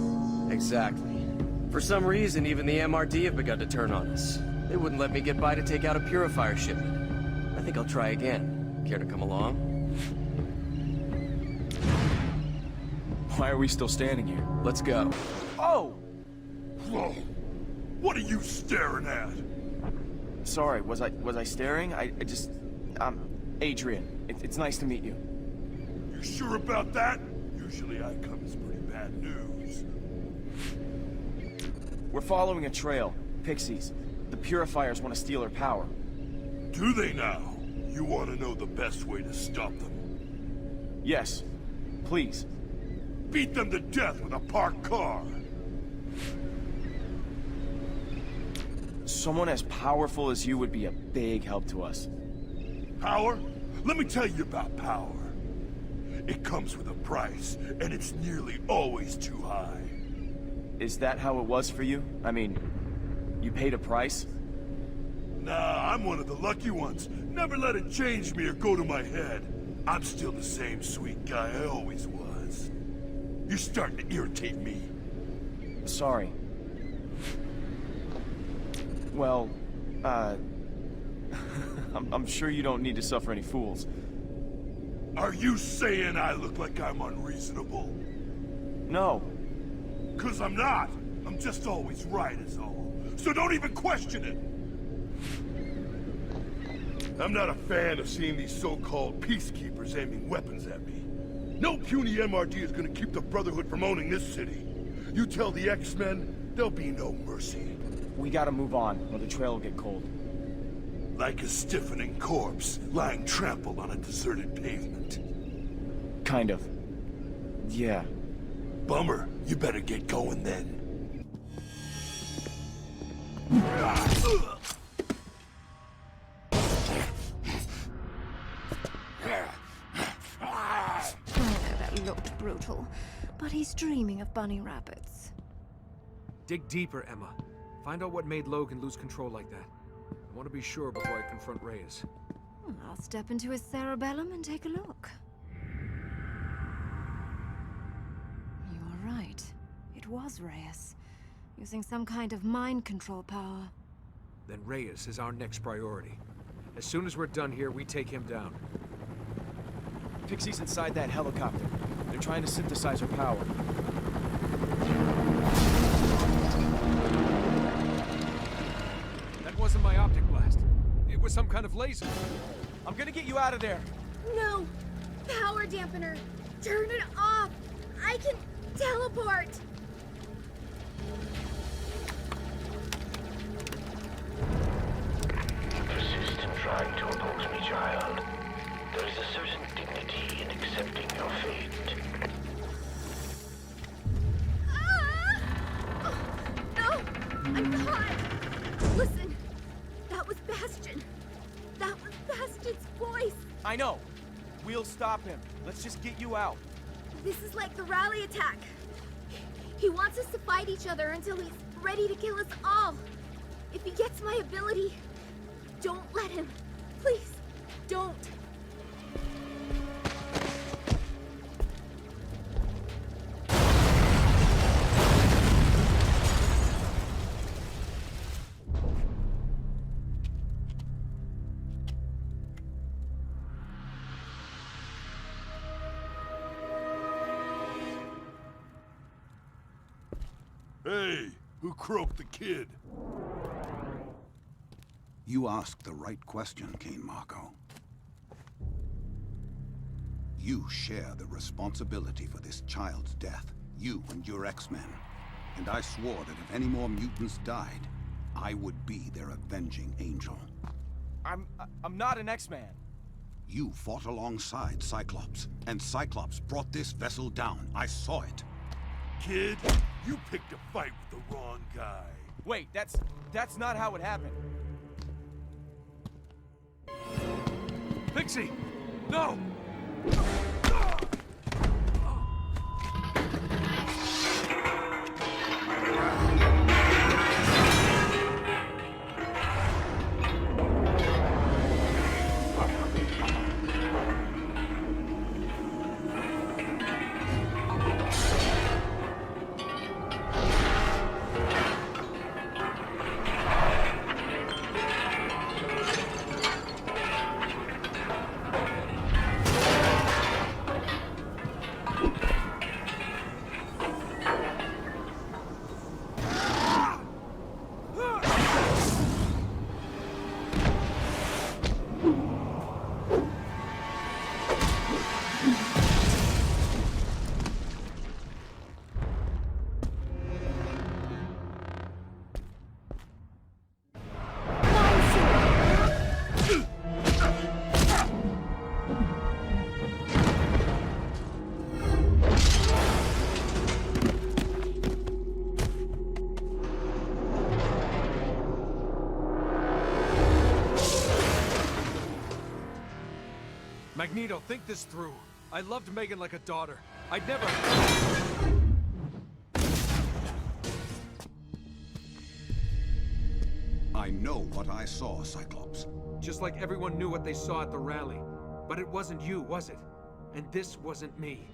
Exactly. For some reason, even the MRD have begun to turn on us. They wouldn't let me get by to take out a Purifier shipment. I think I'll try again. Care to come along? Why are we still standing here? Let's go. Oh! Whoa! What are you staring at? Sorry, was I staring? Adrian. It's nice to meet you. You sure about that? Usually I come as pretty bad news. We're following a trail. Pixies. The Purifiers want to steal her power. Do they now? You want to know the best way to stop them? Yes. Please. Beat them to death with a parked car. Someone as powerful as you would be a big help to us. Power? Let me tell you about power. It comes with a price, and it's nearly always too high. Is that how it was for you? I mean, You paid a price? Nah, I'm one of the lucky ones. Never let it change me or go to my head. I'm still the same sweet guy I always was. You're starting to irritate me. Sorry. Well, I'm sure you don't need to suffer any fools. Are you saying I look like I'm unreasonable? No. 'Cause I'm not. I'm just always right is all. So don't even question it. I'm not a fan of seeing these so-called peacekeepers aiming weapons at me. No puny MRD is gonna keep the Brotherhood from owning this city. You tell the X-Men, there'll be no mercy. We gotta move on, or the trail will get cold. Like a stiffening corpse, lying trampled on a deserted pavement. Kind of. Yeah. Bummer. You better get going then. That looked brutal, but he's dreaming of bunny rabbits. Dig deeper, Emma. Find out what made Logan lose control like that. I want to be sure before I confront Reyes. I'll step into his cerebellum and take a look. You're right. It was Reyes, using some kind of mind control power. Then Reyes is our next priority. As soon as we're done here, we take him down. Pixie's inside that helicopter. They're trying to synthesize her power. That wasn't my optic blast. It was some kind of laser. I'm gonna get you out of there. No! Power dampener! Turn it off! I can teleport! You persist in trying to oppose me, child. There is a certain dignity in accepting your fate. Ah! Oh, no! I'm caught! Listen, that was Bastion. That was Bastion's voice. I know. We'll stop him. Let's just get you out. This is like the rally attack. He wants us to fight each other until he's ready to kill us all. If he gets my ability, don't let him. Please, don't. Hey, who croaked the kid? You asked the right question, Kane Marco. You share the responsibility for this child's death. You and your X-Men. And I swore that if any more mutants died, I would be their avenging angel. I'm not an X-Man. You fought alongside Cyclops, and Cyclops brought this vessel down. I saw it. Kid, you picked a fight with the wrong guy. Wait, that's not how it happened. Pixie! No! Magneto, think this through. I loved Megan like a daughter. I'd never... I know what I saw, Cyclops. Just like everyone knew what they saw at the rally. But it wasn't you, was it? And this wasn't me.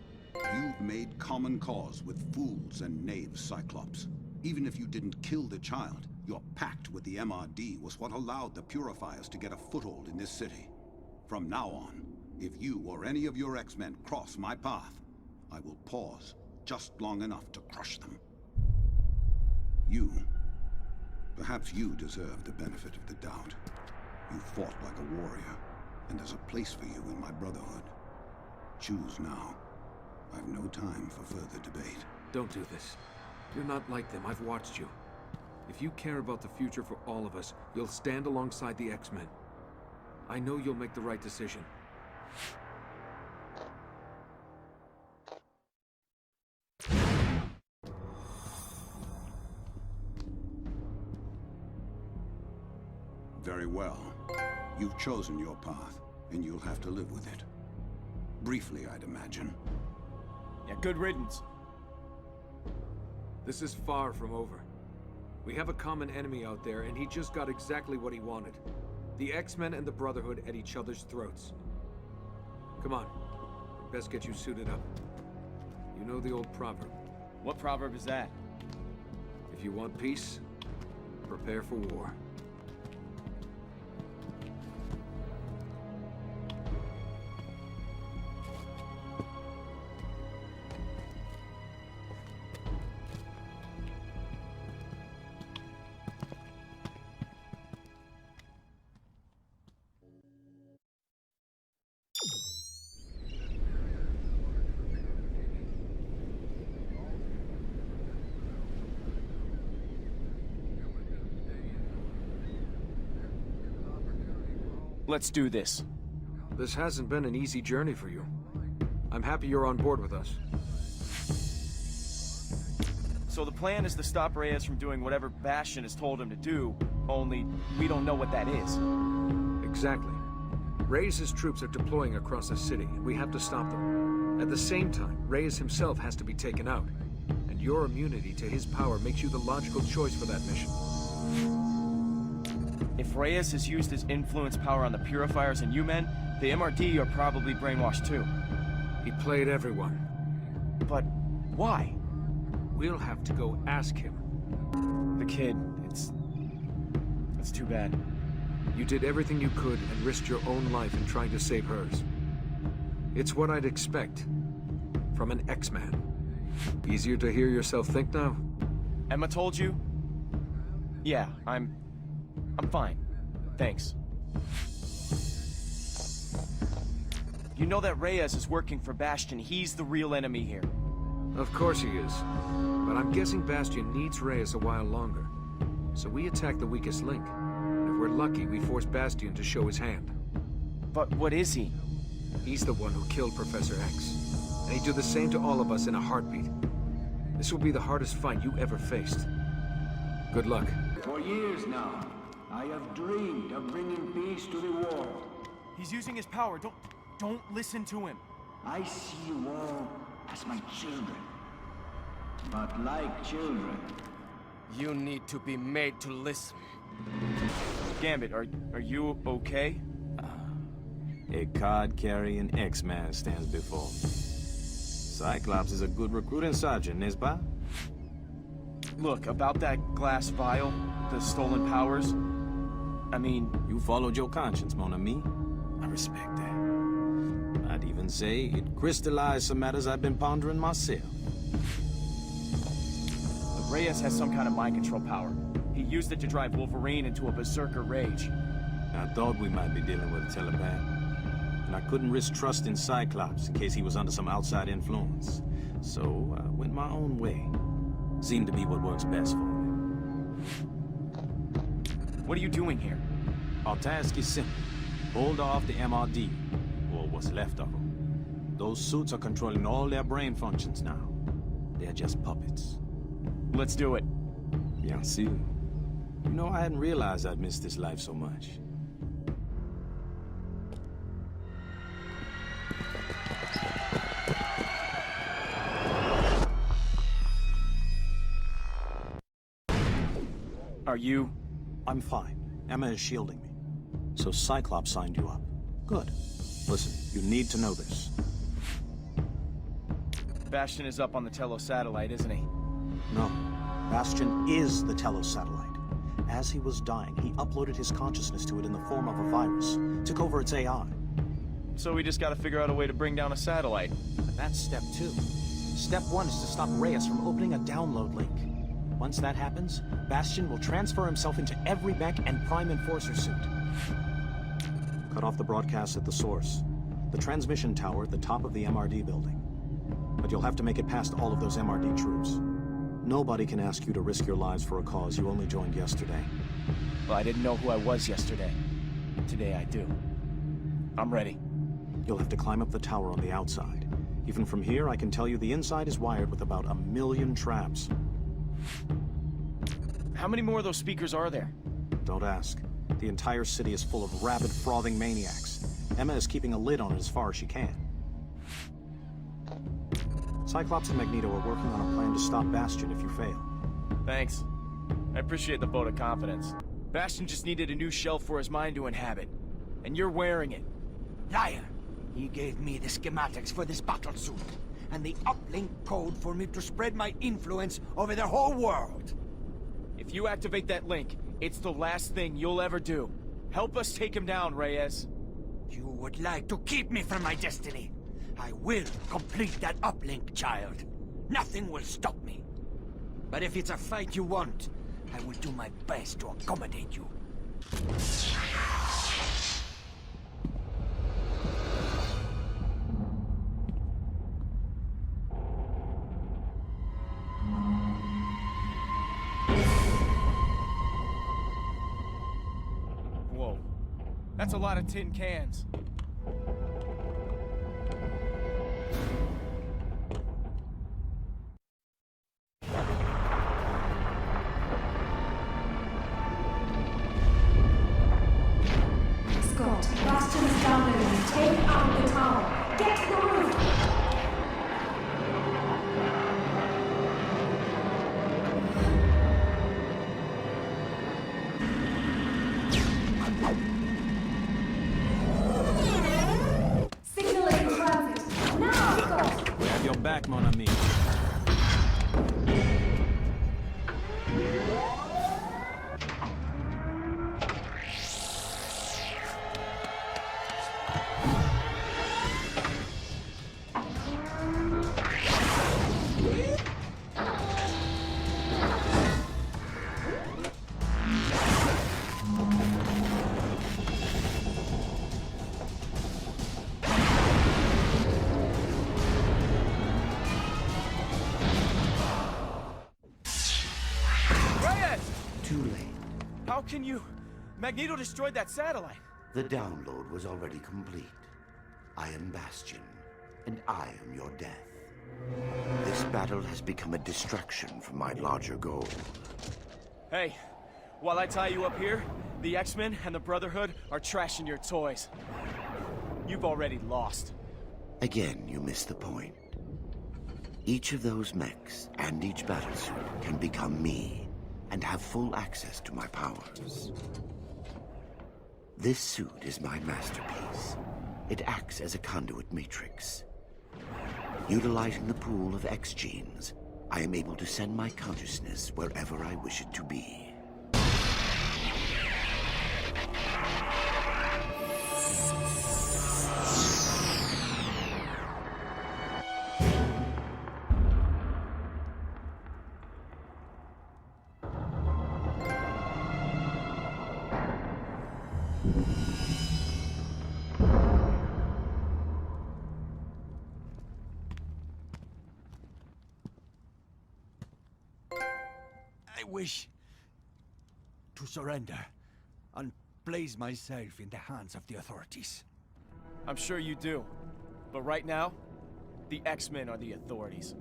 You've made common cause with fools and knaves, Cyclops. Even if you didn't kill the child, your pact with the MRD was what allowed the Purifiers to get a foothold in this city. From now on, if you or any of your X-Men cross my path, I will pause just long enough to crush them. Perhaps you deserve the benefit of the doubt. You fought like a warrior, and there's a place for you in my Brotherhood. Choose now. I've no time for further debate. Don't do this. You're not like them. I've watched you. If you care about the future for all of us, you'll stand alongside the X-Men. I know you'll make the right decision. Very well. You've chosen your path, and you'll have to live with it. Briefly, I'd imagine. Yeah, good riddance. This is far from over. We have a common enemy out there, and he just got exactly what he wanted. The X-Men and the Brotherhood at each other's throats. Come on. Best get you suited up. You know the old proverb. What proverb is that? If you want peace, prepare for war. Let's do this. This hasn't been an easy journey for you. I'm happy you're on board with us. So the plan is to stop Reyes from doing whatever Bastion has told him to do, only we don't know what that is. Exactly. Reyes' troops are deploying across the city, and we have to stop them. At the same time, Reyes himself has to be taken out, and your immunity to his power makes you the logical choice for that mission. If Reyes has used his influence power on the Purifiers and xmen, the MRD are probably brainwashed too. He played everyone. But why? We'll have to go ask him. The kid, it's too bad. You did everything you could and risked your own life in trying to save hers. It's what I'd expect from an X-Man. Easier to hear yourself think now? Emma told you? Yeah, I'm fine. Thanks. You know that Reyes is working for Bastion. He's the real enemy here. Of course he is. But I'm guessing Bastion needs Reyes a while longer. So we attack the weakest link. And if we're lucky, we force Bastion to show his hand. But what is he? He's the one who killed Professor X. And he'd do the same to all of us in a heartbeat. This will be the hardest fight you ever faced. Good luck. For years now, I have dreamed of bringing peace to the world. He's using his power. Don't listen to him. I see you all as my children. But like children. You need to be made to listen. Gambit, are you okay? A card-carrying X-Man stands before me. Cyclops is a good recruiting sergeant, n'est-ce pas? Look, about that glass vial, the stolen powers, I mean... You followed your conscience, mon ami. I respect that. I'd even say it crystallized some matters I've been pondering myself. Reyes has some kind of mind control power. He used it to drive Wolverine into a berserker rage. I thought we might be dealing with a telepath. And I couldn't risk trusting Cyclops in case he was under some outside influence. So I went my own way. Seemed to be what works best for me. What are you doing here? Our task is simple. Hold off the MRD, or what's left of them. Those suits are controlling all their brain functions now. They're just puppets. Let's do it. Bien sûr. You know, I hadn't realized I'd missed this life so much. Are you? I'm fine. Emma is shielding me. So Cyclops signed you up. Good. Listen, you need to know this. Bastion is up on the Telos satellite, isn't he? No. Bastion is the Telos satellite. As he was dying, he uploaded his consciousness to it in the form of a virus. Took over its AI. So we just gotta figure out a way to bring down a satellite. But that's step 2. Step 1 is to stop Reyes from opening a download link. Once that happens, Bastion will transfer himself into every mech and Prime Enforcer suit. Cut off the broadcast at the source. The transmission tower at the top of the MRD building. But you'll have to make it past all of those MRD troops. Nobody can ask you to risk your lives for a cause you only joined yesterday. Well, I didn't know who I was yesterday. Today I do. I'm ready. You'll have to climb up the tower on the outside. Even from here, I can tell you the inside is wired with about 1 million traps. How many more of those speakers are there? Don't ask. The entire city is full of rabid, frothing maniacs. Emma is keeping a lid on it as far as she can. Cyclops and Magneto are working on a plan to stop Bastion if you fail. Thanks. I appreciate the vote of confidence. Bastion just needed a new shell for his mind to inhabit. And you're wearing it. Liar! He gave me the schematics for this battle suit, and the uplink code for me to spread my influence over the whole world. If you activate that link, it's the last thing you'll ever do. Help us take him down, Reyes. You would like to keep me from my destiny. I will complete that uplink, child. Nothing will stop me. But if it's a fight you want, I will do my best to accommodate you. Whoa. That's a lot of tin cans. Bastion is downloading. Take out the tower. Get to the roof. Signal in transit. Now, Scott. We have your back, mon ami. How can you... Magneto destroyed that satellite. The download was already complete. I am Bastion, and I am your death. This battle has become a distraction from my larger goal. Hey, while I tie you up here, the X-Men and the Brotherhood are trashing your toys. You've already lost. Again, you missed the point. Each of those mechs and each battlesuit can become me and have full access to my powers. This suit is my masterpiece. It acts as a conduit matrix. Utilizing the pool of X genes, I am able to send my consciousness wherever I wish it to be. I wish to surrender and place myself in the hands of the authorities. I'm sure you do. But right now, the X-Men are the authorities.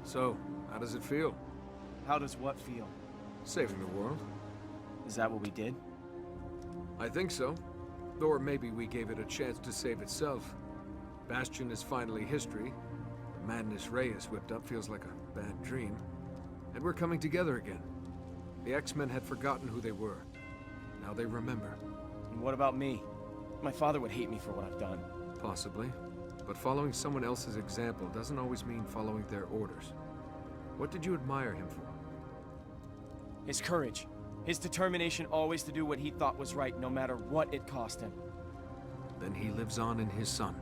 So, how does it feel? How does what feel? Saving the world. Is that what we did? I think so. Or maybe we gave it a chance to save itself. Bastion is finally history. The madness Reyes whipped up feels like a bad dream. And we're coming together again. The X-Men had forgotten who they were. Now they remember. And what about me? My father would hate me for what I've done. Possibly. But following someone else's example doesn't always mean following their orders. What did you admire him for? His courage. His determination always to do what he thought was right, no matter what it cost him. Then he lives on in his son.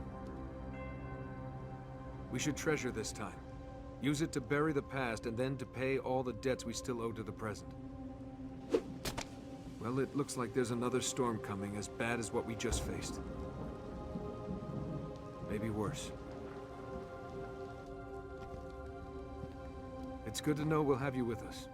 We should treasure this time. Use it to bury the past and then to pay all the debts we still owe to the present. Well, it looks like there's another storm coming as bad as what we just faced. Maybe worse. It's good to know we'll have you with us.